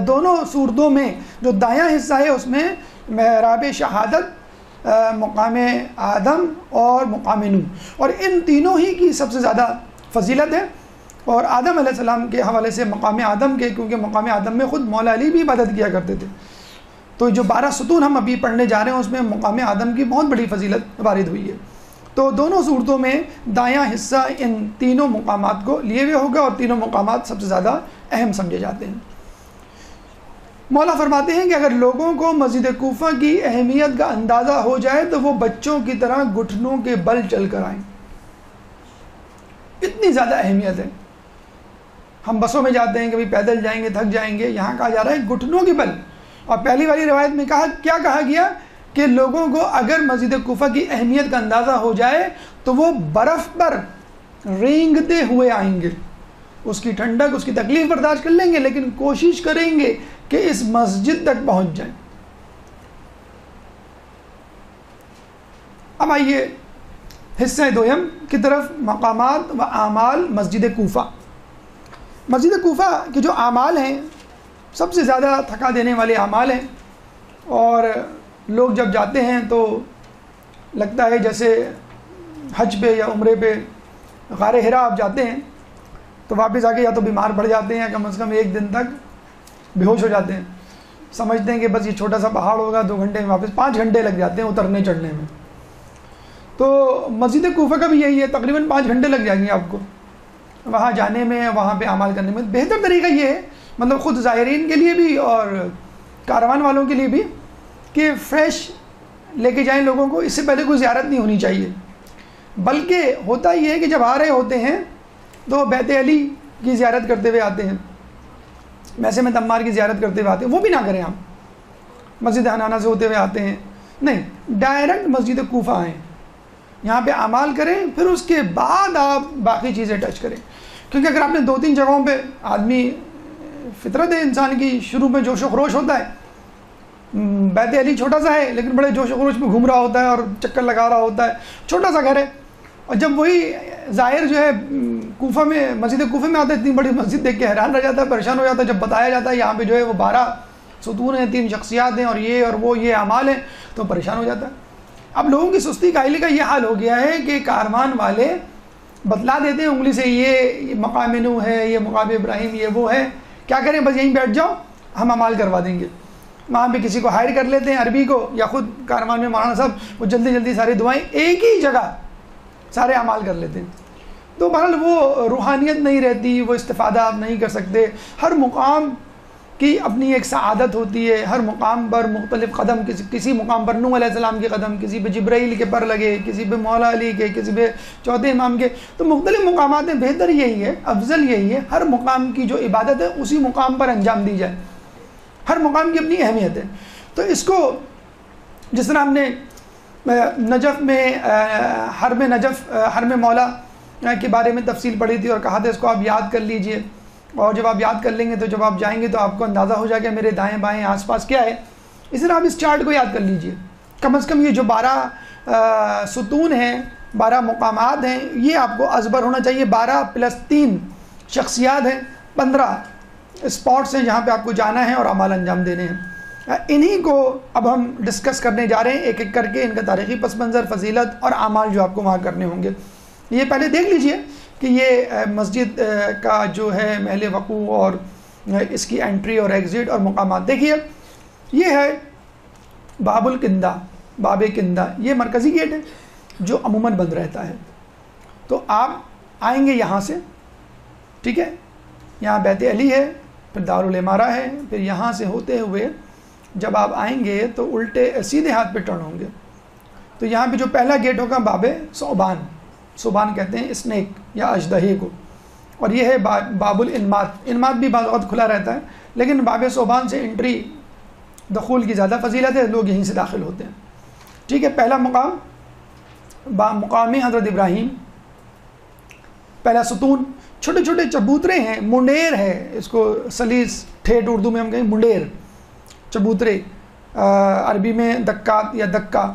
دونوں صورتوں میں جو دایاں حصہ ہے اس میں محراب شہادت، مقام آدم اور مقام نوح، اور ان تینوں ہی کی سب سے زیادہ فضیلت ہے، اور آدم علیہ السلام کے حوالے سے مقام آدم کے، کیونکہ مقام آدم میں خود مولا علی بھی عبادت کیا کرتے تھے، تو جو 12 ستون ہم ابھی پڑھنے جا رہے ہیں اس میں مقام آدم کی بہت بڑی فضیلت وارد ہوئی ہے، تو دونوں صورتوں میں دایاں حصہ ان تینوں مقامات کو لیے ہوئے ہوگا، اور تینوں مقامات سب سے زیادہ اہم سمجھے جاتے ہیں۔ مولا فرماتے ہیں کہ اگر لوگوں کو مسجد کوفہ کی اہمیت کا اندازہ ہو جائے تو وہ بچوں کی طرح گھٹنوں کے بل چل کر آئیں، اتنی زیادہ اہمیت ہے۔ ہم بسوں میں جاتے ہیں، کبھی پیدل جائیں گے تھک جائیں گے، یہاں کہا جا رہا ہے گھٹنوں کے بل، اور پہلی والی روایت میں کیا کہا گیا کہ لوگوں کو اگر مسجد کوفہ کی اہمیت کا اندازہ ہو جائے تو وہ برف پر رینگتے ہوئے آئیں گے، اس کی ٹھنڈک، اس کی تکلیف برداشت کر لیں گے، لیکن کوشش کریں گے کہ اس مسجد تک پہنچ جائیں۔ اب آئیے حصہ دویم کی طرف، مقامات و اعمال مسجد کوفہ۔ مسجد کوفہ کے جو اعمال ہیں سب سے زیادہ تھکا دینے والے اعمال ہیں، اور لوگ جب جاتے ہیں تو لگتا ہے جیسے حج پہ یا عمرے پہ غار حرا آپ جاتے ہیں تو واپس آ کے یا تو بیمار پڑ جاتے ہیں، کم از کم 1 دن تک بے ہوش ہو جاتے ہیں، سمجھتے ہیں کہ بس یہ چھوٹا سا پہاڑ ہوگا 2 گھنٹے میں واپس، 5 گھنٹے لگ جاتے ہیں اترنے چڑھنے میں۔ تو مسجد کوفہ کا بھی یہی ہے، تقریباً 5 گھنٹے لگ جائیں گے آپ کو وہاں جانے میں، وہاں پہ اعمال کرنے میں۔ بہتر طریقہ یہ ہے، مطلب خود زائرین کے لیے بھی اور کاروان والوں کے لیے بھی، کہ فریش لے کے جائیں لوگوں کو، اس سے پہلے کوئی زیارت نہیں ہونی چاہیے، بلکہ ہوتا یہ ہے کہ جب آ رہے ہوتے ہیں تو بیت علی کی زیارت کرتے ہوئے آتے ہیں، میسے میں تمار کی زیارت کرتے ہوئے آتے ہیں، وہ بھی نہ کریں آپ، مسجد حنانہ سے ہوتے ہوئے آتے ہیں، نہیں، ڈائریکٹ مسجد کوفہ آئیں، یہاں پہ اعمال کریں، پھر اس کے بعد آپ باقی چیزیں ٹچ کریں، کیونکہ اگر آپ نے 2-3 جگہوں پہ، آدمی فطرت ہے انسان کی، شروع میں جوش و خروش ہوتا ہے، بیت علی چھوٹا سا ہے لیکن بڑے جوش و خروش میں گھوم رہا ہوتا ہے اور چکر لگا رہا ہوتا ہے، چھوٹا سا گھر ہے، اور جب وہی ظاہر جو ہے کوفہ میں، مسجد کوفہ میں آتا ہے، اتنی بڑی مسجد دیکھ کے حیران رہ جاتا ہے، پریشان ہو جاتا ہے، جب بتایا جاتا ہے یہاں پہ جو ہے وہ 12 ستون ہیں، 3 شخصیات ہیں، اور وہ یہ اعمال ہیں، تو پریشان ہو جاتا ہے۔ اب لوگوں کی سستی کاہلی کا یہ حال ہو گیا ہے کہ کاروان والے بتلا دیتے ہیں انگلی سے، یہ مقام نوح ہے، یہ مقام ابراہیم، یہ وہ ہے، کیا کریں بس یہیں بیٹھ جاؤ ہم اعمال کروا دیں گے۔ وہاں پہ کسی کو ہائر کر لیتے ہیں عربی کو، یا خود کاروان میں مولانا صاحب وہ جلدی جلدی ساری دعائیں ایک ہی جگہ سارے اعمال کر لیتے ہیں، تو بہرحال وہ روحانیت نہیں رہتی، وہ استفادہ آپ نہیں کر سکتے۔ ہر مقام کی اپنی ایک سعادت ہوتی ہے، ہر مقام پر مختلف قدم، کسی مقام پر نوح علیہ السلام کے قدم، کسی پہ جبرائیل کے پر لگے، کسی پہ مولا علی کے، کسی پہ چوتھے امام کے، تو مختلف مقامات ہیں۔ بہتر یہی ہے، افضل یہی ہے، ہر مقام کی جو عبادت ہے اسی مقام پر انجام دی جائے۔ ہر مقام کی اپنی اہمیت ہے۔ تو اس کو جس طرح ہم نے نجف میں حرم نجف، حرم مولا کے بارے میں تفصیل پڑھی تھی اور کہا تھا اس کو آپ یاد کر لیجئے، اور جب آپ یاد کر لیں گے تو جب آپ جائیں گے تو آپ کو اندازہ ہو جائے گا میرے دائیں بائیں آس پاس کیا ہے۔ اس طرح آپ اس چارٹ کو یاد کر لیجئے، کم از کم یہ جو 12 ستون ہیں، 12 مقامات ہیں، یہ آپ کو ازبر ہونا چاہیے۔ 12 + 3 شخصیات ہیں، 15 اسپاٹس ہیں جہاں پہ آپ کو جانا ہے اور اعمال انجام دینے ہیں۔ انہی کو اب ہم ڈسکس کرنے جا رہے ہیں ایک ایک کر کے، ان کا تاریخی پس منظر، فضیلت اور اعمال جو آپ کو وہاں کرنے ہوں گے۔ یہ پہلے دیکھ لیجئے کہ یہ مسجد کا جو ہے محل وقوع اور اس کی انٹری اور ایگزٹ اور مقامات دیکھیے۔ یہ ہے باب الکندہ، باب کندہ، یہ مرکزی گیٹ ہے جو عموماً بند رہتا ہے۔ تو آپ آئیں گے یہاں سے، ٹھیک ہے، یہاں بیت علی ہے، پھر دارالعمارہ ہے، پھر یہاں سے ہوتے ہوئے جب آپ آئیں گے تو الٹے سیدھے ہاتھ پہ ٹرن ہوں گے، تو یہاں پہ جو پہلا گیٹ ہوگا باب ثعبان، ثعبان کہتے ہیں اسنیک یا اژدہے کو، اور یہ ہے باب الانمات۔ انمات بھی بعض وقت کھلا رہتا ہے، لیکن باب ثعبان سے انٹری دخول کی زیادہ فضیلت ہے، لوگ یہیں سے داخل ہوتے ہیں، ٹھیک ہے۔ پہلا مقام مقام حضرت ابراہیم، پہلا ستون، چھوٹے چھوٹے چبوترے ہیں، منڈیر ہے، اس کو سلیس ٹھیٹ اردو میں ہم کہیں منڈیر، چبوترے، عربی میں دکات یا دکا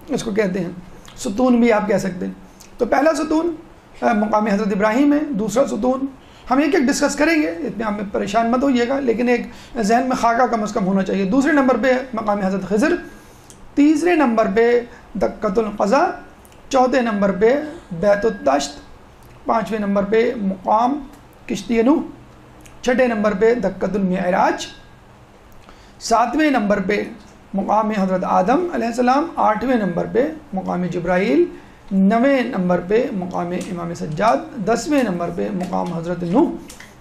اس کو کہتے ہیں، ستون بھی آپ کہہ سکتے ہیں۔ تو پہلا ستون مقام حضرت ابراہیم ہے، دوسرا ستون ہم ایک ایک ڈسکس کریں گے، اتنے آپ میں پریشان مت ہوئیے گا، لیکن ایک ذہن میں خاکہ کم از کم ہونا چاہیے۔ دوسرے نمبر پہ مقام حضرت خضر، تیسرے نمبر پہ دکۃ القضا، چوتھے نمبر پہ بیت الدشت، پانچویں نمبر پہ مقام کشتی نوح، چھٹے نمبر پہ دکۃ المعراج، ساتویں نمبر پہ مقام حضرت آدم علیہ السلام، آٹھویں نمبر پہ مقام جبرائیل، نویں نمبر پہ مقام امام سجاد، 10ویں نمبر پہ مقام حضرت نوح،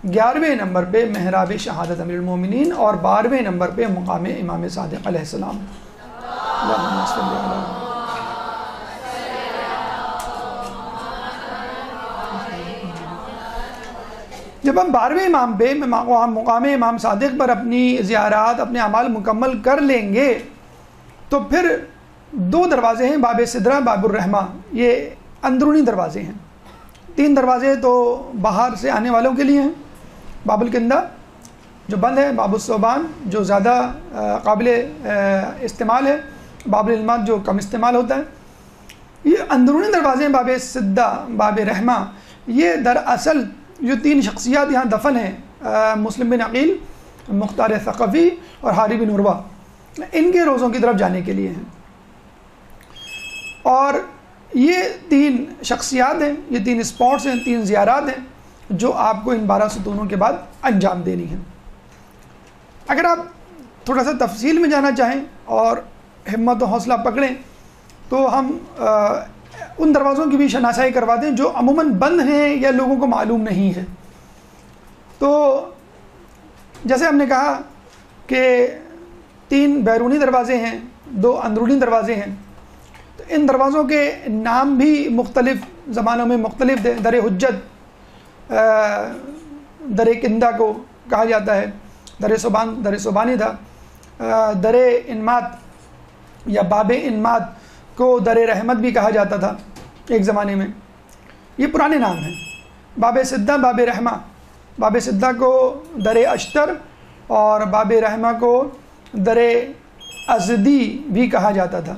11ویں نمبر پہ محراب شہادت امیر المومنین، اور 12ویں نمبر پہ مقام امام صادق علیہ السلام۔ اللہم صلی اللہ علیہ۔ جب ہم 12ویں امام پہ مقام امام صادق پر اپنی زیارات، اپنے اعمال مکمل کر لیں گے تو پھر 2 دروازے ہیں، باب سدرہ، باب الرحمہ، یہ اندرونی دروازے ہیں۔ 3 دروازے تو باہر سے آنے والوں کے لیے ہیں، باب الکندہ جو بند ہے، باب الثعبان جو زیادہ قابل استعمال ہے، باب الانمات جو کم استعمال ہوتا ہے۔ یہ اندرونی دروازے ہیں، باب سدہ، باب رحمہ۔ یہ دراصل جو 3 شخصیات یہاں دفن ہیں، مسلم بن عقیل، مختار ثقفی اور حاری بن عروہ، ان کے روزوں کی طرف جانے کے لیے ہیں۔ اور یہ 3 شخصیات ہیں، یہ 3 اسپاٹس ہیں، 3 زیارات ہیں جو آپ کو ان 12 ستونوں کے بعد انجام دینی ہیں۔ اگر آپ تھوڑا سا تفصیل میں جانا چاہیں اور ہمت و حوصلہ پکڑیں تو ہم ان دروازوں کی بھی شناسائی کرواتے ہیں جو عموماً بند ہیں یا لوگوں کو معلوم نہیں ہے۔ تو جیسے ہم نے کہا کہ 3 بیرونی دروازے ہیں، 2 اندرونی دروازے ہیں، تو ان دروازوں کے نام بھی مختلف زمانوں میں مختلف تھے۔ در حجت، در کندہ کو کہا جاتا ہے، در ثعبانی تھا، در انمات یا باب انمات کو در رحمت بھی کہا جاتا تھا ایک زمانے میں، یہ پرانے نام ہیں۔ باب سدہ، باب رحمہ، باب سدہ کو در اشتر اور باب رحمہ کو در ازدی بھی کہا جاتا تھا۔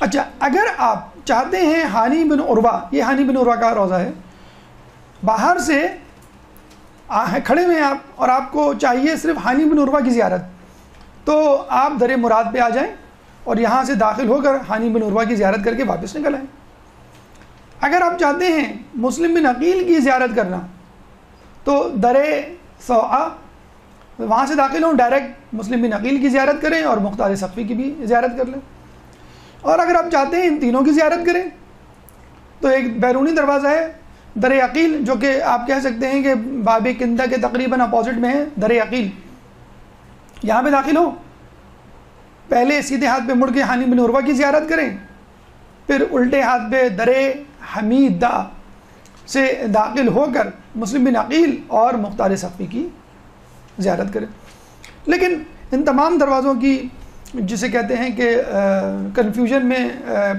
اچھا، اگر آپ چاہتے ہیں ہانی بن عروہ، یہ ہانی بن عروہ کا روضہ ہے، باہر سے کھڑے ہوئے ہیں آپ اور آپ کو چاہیے صرف ہانی بن عروہ کی زیارت، تو آپ در مراد پہ آ جائیں اور یہاں سے داخل ہو کر ہانی بن عروہ کی زیارت کر کے واپس نکل آئیں۔ اگر آپ چاہتے ہیں مسلم بن عقیل کی زیارت کرنا تو در سوعہ وہاں سے داخل ہوں، ڈائریکٹ مسلم بن عقیل کی زیارت کریں اور مختار ثقفی کی بھی زیارت کر لیں۔ اور اگر آپ چاہتے ہیں ان تینوں کی زیارت کریں تو ایک بیرونی دروازہ ہے در عقیل، جو کہ آپ کہہ سکتے ہیں کہ باب کندہ کے تقریباً اپوزٹ میں ہے در عقیل، یہاں پہ داخل ہو، پہلے سیدھے ہاتھ پہ مڑ کے ہانی بن عروہ کی زیارت کریں، پھر الٹے ہاتھ پہ در حمیدہ سے داخل ہو کر مسلم بن عقیل اور مختار ثقفی کی زیارت کریں۔ لیکن ان تمام دروازوں کی جسے کہتے ہیں کہ کنفیوژن میں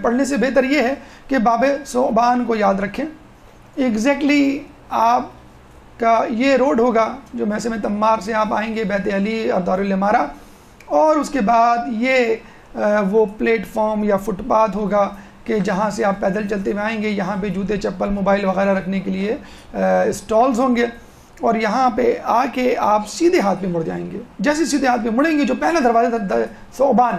پڑھنے سے بہتر یہ ہے کہ باب ثعبان کو یاد رکھیں۔ ایگزیکٹلی آپ کا یہ روڈ ہوگا جو محسن تمار سے آپ آئیں گے بیت علی اور دارالامارہ، اور اس کے بعد یہ وہ پلیٹ فارم یا فٹ پاتھ ہوگا کہ جہاں سے آپ پیدل چلتے ہوئے آئیں گے، یہاں پہ جوتے چپل موبائل وغیرہ رکھنے کے لیے اسٹالز ہوں گے، اور یہاں پہ آ کے آپ سیدھے ہاتھ پہ مڑ جائیں گے۔ جیسے سیدھے ہاتھ پہ مڑیں گے جو پہلا دروازہ تھا ثعبان،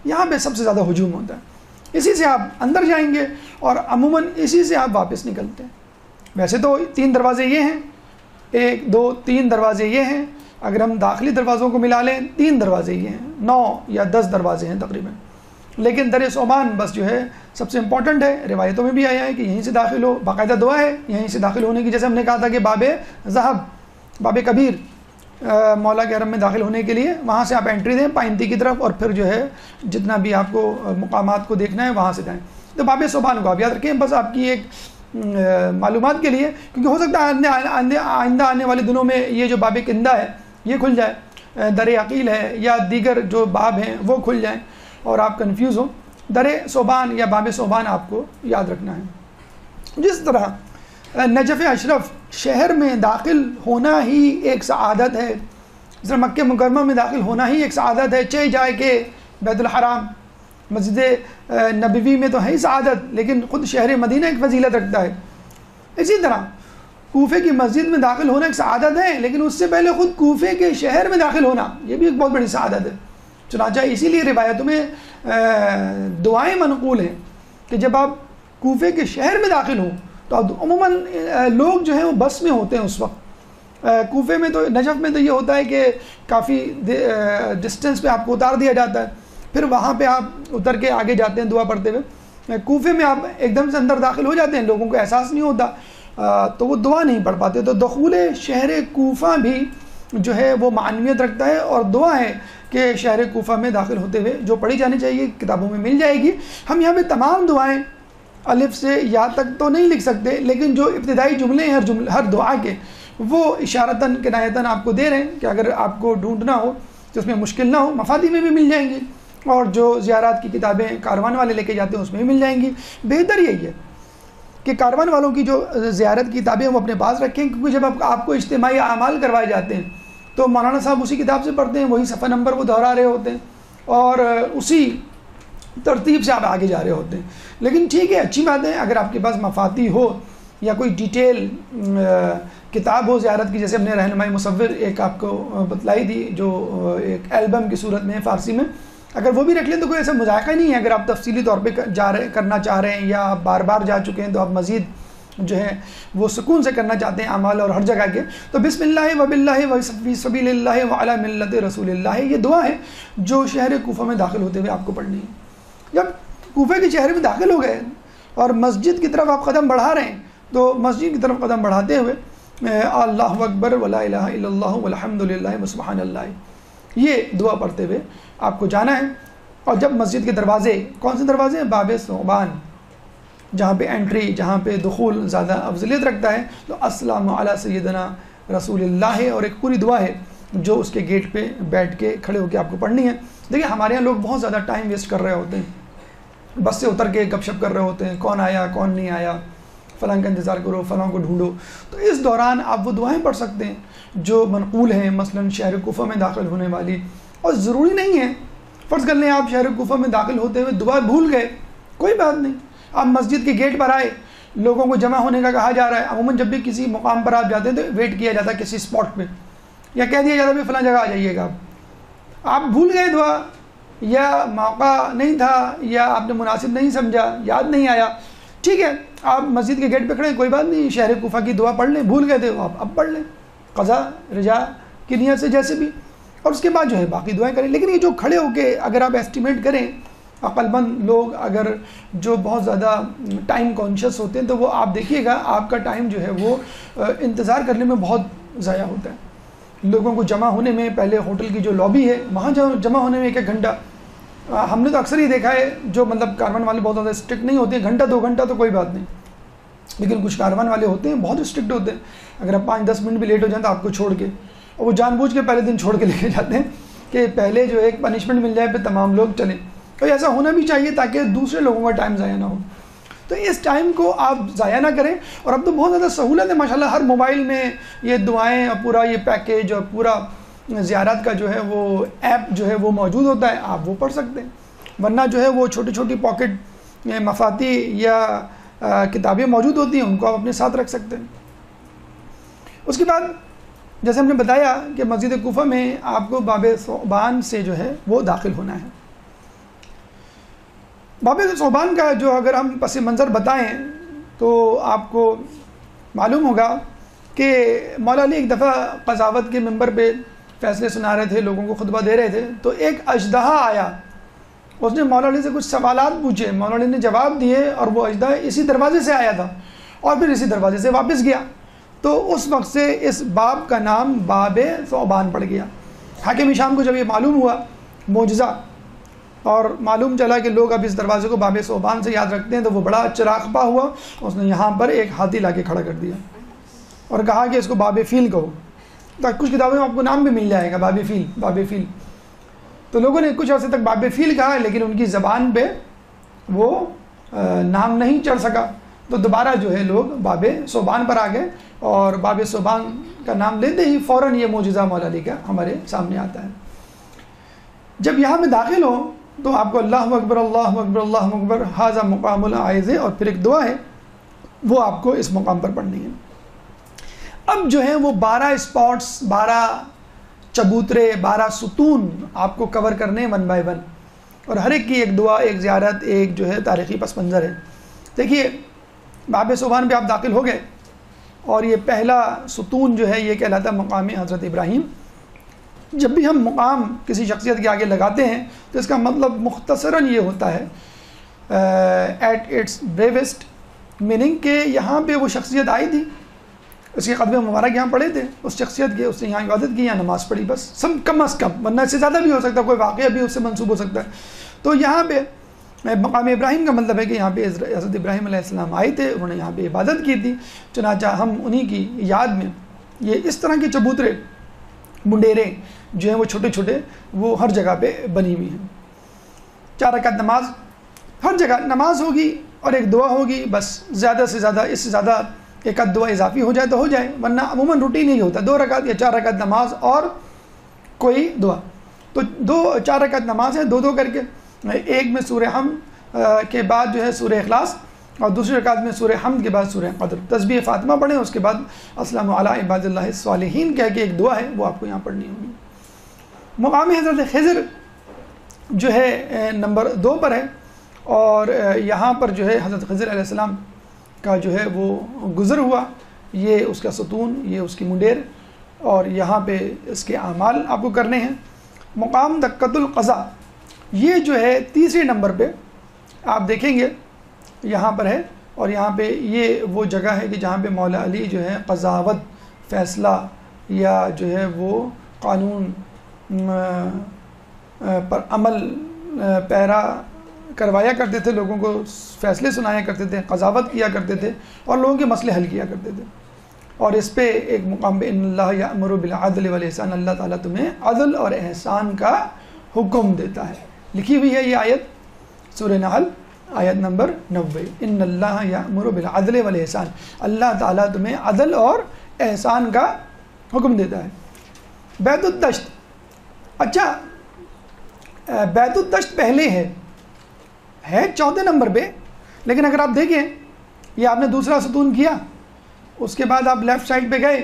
یہاں پہ سب سے زیادہ ہجوم ہوتا ہے، اسی سے آپ اندر جائیں گے اور عموماً اسی سے آپ واپس نکلتے ہیں۔ ویسے تو 3 دروازے یہ ہیں، 1 2 3 دروازے یہ ہیں، اگر ہم داخلی دروازوں کو ملا لیں 3 دروازے یہ ہیں، 9 یا 10 دروازے ہیں تقریباً، لیکن در ثعبان بس جو ہے سب سے امپورٹنٹ ہے۔ روایتوں میں بھی آیا ہے کہ یہیں سے داخل ہو، باقاعدہ دعا ہے یہیں سے داخل ہونے کی، جیسے ہم نے کہا تھا کہ باب ذہب، باب کبیر مولا کے حرم میں داخل ہونے کے لیے وہاں سے آپ انٹری دیں پائنتی کی طرف، اور پھر جو ہے جتنا بھی آپ کو مقامات کو دیکھنا ہے وہاں سے جائیں۔ تو باب ثعبان کو آپ یاد رکھیں، بس آپ کی ایک معلومات کے لیے، کیونکہ ہو سکتا ہے آئندہ آنے والے دنوں میں یہ جو باب کندہ ہے یہ کھل جائے، در عقیل ہے یا دیگر جو باب ہیں وہ کھل جائیں اور آپ کنفیوز ہوں۔ در ثعبان یا باب ثعبان آپ کو یاد رکھنا ہے۔ جس طرح نجف اشرف شہر میں داخل ہونا ہی ایک سعادت ہے، جس طرح مکہ مکرمہ میں داخل ہونا ہی ایک سعادت ہے، چاہے جائے کہ بیت الحرام مسجد نبوی میں تو ہے ہی سعادت، لیکن خود شہر مدینہ ایک فضیلت رکھتا ہے۔ اسی طرح کوفے کی مسجد میں داخل ہونا ایک سعادت ہے، لیکن اس سے پہلے خود کوفے کے شہر میں داخل ہونا یہ بھی ایک بہت بڑی سعادت ہے۔ چنانچہ اسی لیے روایتوں میں دعائیں منقول ہیں کہ جب آپ کوفے کے شہر میں داخل ہوں تو عموماً لوگ جو ہیں وہ بس میں ہوتے ہیں اس وقت۔ کوفے میں تو نجف میں تو یہ ہوتا ہے کہ کافی ڈسٹینس پہ آپ کو اتار دیا جاتا ہے، پھر وہاں پہ آپ اتر کے آگے جاتے ہیں دعا پڑھتے ہوئے۔ کوفے میں آپ ایک دم سے اندر داخل ہو جاتے ہیں، لوگوں کو احساس نہیں ہوتا تو وہ دعا نہیں پڑھ پاتے۔ تو دخول شہر کوفہ بھی جو ہے وہ معنویت رکھتا ہے، اور دعا ہے کہ شہر کوفہ میں داخل ہوتے ہوئے جو پڑھی جانی چاہیے کتابوں میں مل جائے گی۔ ہم یہاں پہ تمام دعائیں الف سے یا تک تو نہیں لکھ سکتے، لیکن جو ابتدائی جملے ہیں ہر دعا کے وہ اشارتاً کنایتاً آپ کو دے رہے ہیں کہ اگر آپ کو ڈھونڈنا ہو تو اس میں مشکل نہ ہو، مفادی میں بھی مل جائیں گی، اور جو زیارات کی کتابیں کاروان والے لے کے جاتے ہیں اس میں بھی مل جائیں گی۔ بہتر یہی ہے کہ کاروان والوں کی جو زیارت کی کتابیں وہ اپنے پاس رکھیں، کیونکہ جب آپ کو اجتماعی اعمال کروائے جاتے ہیں تو مولانا صاحب اسی کتاب سے پڑھتے ہیں، وہی صفحہ نمبر وہ دہرا رہے ہوتے ہیں اور اسی ترتیب سے آپ آگے جا رہے ہوتے ہیں۔ لیکن ٹھیک ہے، اچھی بات ہے اگر آپ کے پاس مفاتی ہو یا کوئی ڈیٹیل کتاب ہو زیارت کی، جیسے ہم نے رہنمائی مصور ایک آپ کو بتلائی تھی جو ایک البم کی صورت میں ہے فارسی میں، اگر وہ بھی رکھ لیں تو کوئی ایسا مذائقہ نہیں ہے۔ اگر آپ تفصیلی طور پہ کرنا چاہ رہے ہیں یا آپ بار بار جا چکے ہیں تو آپ مزید جو ہے وہ سکون سے کرنا چاہتے ہیں اعمال اور ہر جگہ کے، تو بسم اللہ و باللہ و فی سبیل اللہ و علی ملت رسول اللہ، یہ دعا ہے جو شہر کوفہ میں داخل ہوتے ہوئے آپ کو پڑھنی ہے۔ جب کوفے کے شہر میں داخل ہو گئے اور مسجد کی طرف آپ قدم بڑھا رہے ہیں تو مسجد کی طرف قدم بڑھاتے ہوئے اللہ اکبر ولا الہ الا اللہ والحمد للہ وسبحان اللہ یہ دعا پڑھتے ہوئے آپ کو جانا ہے۔ اور جب مسجد کے دروازے، کون سے دروازے ہیں؟ باب ثعبان، جہاں پہ انٹری، جہاں پہ دخول زیادہ افضلیت رکھتا ہے، تو السلام علی سیدنا رسول اللہ ہے، اور ایک پوری دعا ہے جو اس کے گیٹ پہ بیٹھ کے کھڑے ہو کے آپ کو پڑھنی ہے۔ دیکھیں ہمارے یہاں لوگ بہت زیادہ ٹائم ویسٹ کر رہے ہوتے ہیں، بس سے اتر کے گپ شپ کر رہے ہوتے ہیں، کون آیا کون نہیں آیا، فلاں کا انتظار کرو، فلاں کو ڈھونڈو۔ تو اس دوران آپ وہ دعائیں پڑھ سکتے ہیں جو منقول ہیں، مثلا شہر کوفہ میں داخل ہونے والی، اور ضروری نہیں ہے فرض کر لیں آپ شہر کوفہ میں داخل ہوتے ہوئے دعا بھول گئے، کوئی بات نہیں، آپ مسجد کے گیٹ پر آئے لوگوں کو جمع ہونے کا کہا جا رہا ہے. عموماً جب بھی کسی مقام پر آپ جاتے ہیں تو ویٹ کیا جاتا ہے کسی اسپاٹ پہ, یا کہہ دیا جاتا ہے فلاں جگہ آ جائیے گا. آپ بھول گئے دعا, یا موقع نہیں تھا, یا آپ نے مناسب نہیں سمجھا, یاد نہیں آیا, ٹھیک ہے آپ مسجد کے گیٹ پہ کھڑے, کوئی بات نہیں, شہر کوفہ کی دعا پڑھ لیں. بھول گئے تھے آپ اب پڑھ لیں قضا رجا کی نیت سے جیسے بھی, اور اس کے بعد جو ہے باقی دعائیں کریں. لیکن یہ جو کھڑے ہو کے اگر آپ ایسٹیمیٹ کریں, عقل مند لوگ اگر جو بہت زیادہ ٹائم کانشیس ہوتے ہیں تو وہ آپ دیکھیے گا آپ کا ٹائم جو ہے وہ انتظار کرنے میں بہت ضائع ہوتا ہے. لوگوں کو جمع ہونے میں, پہلے ہوٹل کی جو لابی ہے وہاں جمع ہونے میں 1 گھنٹہ, ہم نے تو اکثر ہی دیکھا ہے, جو مطلب کاروان والے بہت زیادہ اسٹرکٹ نہیں ہوتے ہیں, گھنٹہ 2 گھنٹہ تو کوئی بات نہیں, لیکن کچھ کاروان والے ہوتے ہیں بہت اسٹرکٹ ہوتے ہیں. اگر آپ 5-10 منٹ بھی لیٹ ہو جائیں تو آپ کو چھوڑ کے, اور وہ جان بوجھ کے پہلے دن چھوڑ کے لے کے جاتے ہیں کہ پہلے جو ایک پنشمنٹ مل جائے پھر تمام لوگ چلیں. تو ایسا ہونا بھی چاہیے تاکہ دوسرے لوگوں کا ٹائم ضائع نہ ہو. تو اس ٹائم کو آپ ضائع نہ کریں. اور اب تو بہت زیادہ سہولت ہے ماشاءاللہ, ہر موبائل میں یہ دعائیں اور پورا یہ پیکیج اور پورا زیارت کا جو ہے وہ ایپ جو ہے وہ موجود ہوتا ہے, آپ وہ پڑھ سکتے ہیں. ورنہ جو ہے وہ چھوٹی چھوٹی پاکٹ مفاتی یا کتابیں موجود ہوتی ہیں, ان کو آپ اپنے ساتھ رکھ سکتے ہیں. اس کے بعد جیسے ہم نے بتایا کہ مسجد کوفہ میں آپ کو باب ثعبان سے جو ہے وہ داخل ہونا ہے. باب ثعبان کا جو اگر ہم پس منظر بتائیں تو آپ کو معلوم ہوگا کہ مولا علی ایک دفعہ قضاوت کے منبر پہ فیصلے سنا رہے تھے, لوگوں کو خطبہ دے رہے تھے, تو ایک اژدہا آیا, اس نے مولا علی سے کچھ سوالات پوچھے, مولا علی نے جواب دیے, اور وہ اژدہا اسی دروازے سے آیا تھا اور پھر اسی دروازے سے واپس گیا. تو اس وقت سے اس باب کا نام باب ثعبان پڑ گیا. حاکم شام کو جب یہ معلوم ہوا معجزہ, اور معلوم چلا کہ لوگ اب اس دروازے کو باب ثعبان سے یاد رکھتے ہیں, تو وہ بڑا چراغپا ہوا. اس نے یہاں پر ایک ہاتھی لا کے کھڑا کر دیا اور کہا کہ اس کو باب فیل کہو. تو کچھ کتابوں میں آپ کو نام بھی مل جائے گا باب فیل, باب فیل. تو لوگوں نے کچھ عرصے تک باب فیل کہا, لیکن ان کی زبان پہ وہ نام نہیں چڑھ سکا, تو دوبارہ جو ہے لوگ باب ثعبان پر آ گئے, اور باب ثعبان کا نام لیتے ہی فوراً یہ معجزہ مولا علی کا ہمارے سامنے آتا ہے. جب یہاں میں داخل ہو تو آپ کو اللہ اکبر اللہ اکبر اللہ اکبر ھذا مقام العائذ, اور پھر ایک دعا ہے وہ آپ کو اس مقام پر پڑھنی ہے. اب جو ہے وہ 12 اسپاٹس, 12 چبوترے, 12 ستون آپ کو کور کرنے 1 بائی 1, اور ہر ایک کی ایک دعا, ایک زیارت, ایک جو ہے تاریخی پس منظر ہے. دیکھیے باب ثعبان پہ آپ داخل ہو گئے, اور یہ پہلا ستون جو ہے یہ کہلاتا ہے مقام حضرت ابراہیم. جب بھی ہم مقام کسی شخصیت کے آگے لگاتے ہیں تو اس کا مطلب مختصراً یہ ہوتا ہے ایٹ اٹس بریوسٹ, میننگ کہ یہاں پہ وہ شخصیت آئی تھی, اس کے قدم مبارک یہاں پڑے تھے, اس شخصیت کے, اس نے یہاں عبادت کی, یہاں نماز پڑھی, بس سب کم از کم, ورنہ اس سے زیادہ بھی ہو سکتا ہے, کوئی واقعہ بھی اس سے منسوب ہو سکتا ہے. تو یہاں پہ مقام ابراہیم کا مطلب ہے کہ یہاں پہ حضرت ابراہیم علیہ السلام آئے تھے, انہوں نے یہاں پہ عبادت کی تھی. چنانچہ ہم انہی کی یاد میں یہ اس طرح کے چبوترے, منڈیرے جو ہیں وہ چھوٹے چھوٹے وہ ہر جگہ پہ بنی ہوئی ہیں. 4 رکعت نماز, ہر جگہ نماز ہوگی اور ایک دعا ہوگی, بس زیادہ سے زیادہ, اس سے زیادہ ایک آدھ دعا اضافی ہو جائے تو ہو جائے, ورنہ عموماً روٹین ہی ہوتا ہے 2 رکعت یا 4 رکعت نماز اور کوئی دعا. تو 4 رکعت نماز ہے 2 کر کے, ایک میں سورہ حمد کے بعد جو ہے سورہ اخلاص, اور دوسری رکعت میں سورہ حمد کے بعد سورہ قدر, تسبیح فاطمہ پڑھیں, اس کے بعد السلام علی عباد اللہ الصالحین کہہ کے ایک دعا ہے وہ آپ کو یہاں پڑھنی ہوگی. مقام حضرت خضر جو ہے نمبر 2 پر ہے, اور یہاں پر جو ہے حضرت خضر علیہ السلام کا جو ہے وہ گزر ہوا, یہ اس کا ستون, یہ اس کی منڈیر, اور یہاں پہ اس کے اعمال آپ کو کرنے ہیں. مقام دقۃ القضا یہ جو ہے 3 نمبر پہ آپ دیکھیں گے یہاں پر ہے, اور یہاں پہ یہ وہ جگہ ہے کہ جہاں پہ مولا علی جو ہے قضاوت, فیصلہ یا جو ہے وہ قانون پر عمل پیرا کروایا کرتے تھے, لوگوں کو فیصلے سنایا کرتے تھے, قضاوت کیا کرتے تھے, اور لوگوں کے مسئلے حل کیا کرتے تھے. اور اس پہ ایک مقام ان اللہ یأمر بالعدل والاحسان, اللہ تعالیٰ تمہیں عدل اور احسان کا حکم دیتا ہے. لکھی ہوئی ہے یہ آیت سورہ نحل آیت نمبر 90, ان اللہ یأمر بالعدل والاحسان, اللہ تعالیٰ تمہیں عدل اور احسان کا حکم دیتا ہے. بیت الدشت, اچھا بیت الدشت پہلے ہے 14 نمبر پہ, لیکن اگر آپ دیکھیں یہ آپ نے دوسرا ستون کیا، اس کے بعد آپ لیفٹ سائڈ پہ گئے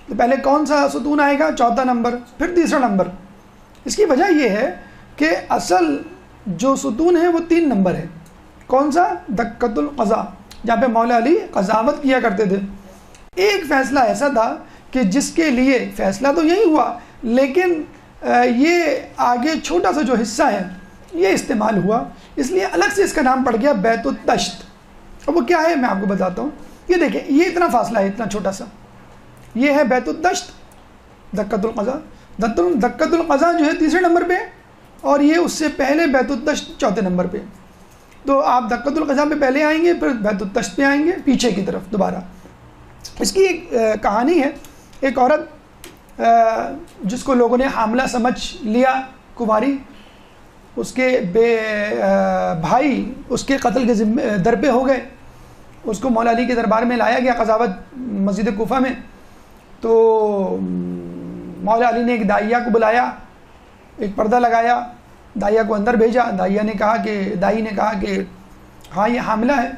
تو پہلے کون سا ستون آئے گا؟ چوتھا نمبر، پھر تیسرا نمبر۔ اس کی وجہ یہ ہے کہ اصل جو ستون ہے وہ 3 نمبر ہے۔ کون سا؟ دکۃ القضا، جہاں پہ مولا علی قضاوت کیا کرتے تھے۔ ایک فیصلہ ایسا تھا کہ جس کے لیے فیصلہ تو یہی ہوا، لیکن یہ آگے چھوٹا سا جو حصہ ہے یہ استعمال ہوا، اس لیے الگ سے اس کا نام پڑ گیا بیت الدشت۔ اب وہ کیا ہے میں آپ کو بتاتا ہوں۔ یہ دیکھیں، یہ اتنا فاصلہ ہے، اتنا چھوٹا سا، یہ ہے بیت الدشت، دکۃ القضا۔ دکۃ القضا جو ہے تیسرے نمبر پہ، اور یہ اس سے پہلے بیت الدشت چوتھے نمبر پہ۔ تو آپ دکۃ القضا پہ پہلے آئیں گے، پھر بیت الدشت پہ آئیں گے پیچھے کی طرف دوبارہ۔ اس کی ایک کہانی ہے، ایک عورت جس کو لوگوں نے حاملہ سمجھ لیا، کنواری، اس کے بھائی اس کے قتل کے در پہ ہو گئے، اس کو مولا علی کے دربار میں لایا گیا قضاوت مسجد کوفہ میں۔ تو مولا علی نے ایک داعیہ کو بلایا، ایک پردہ لگایا، داعیہ کو اندر بھیجا۔ دائی نے کہا کہ ہاں یہ حاملہ ہے۔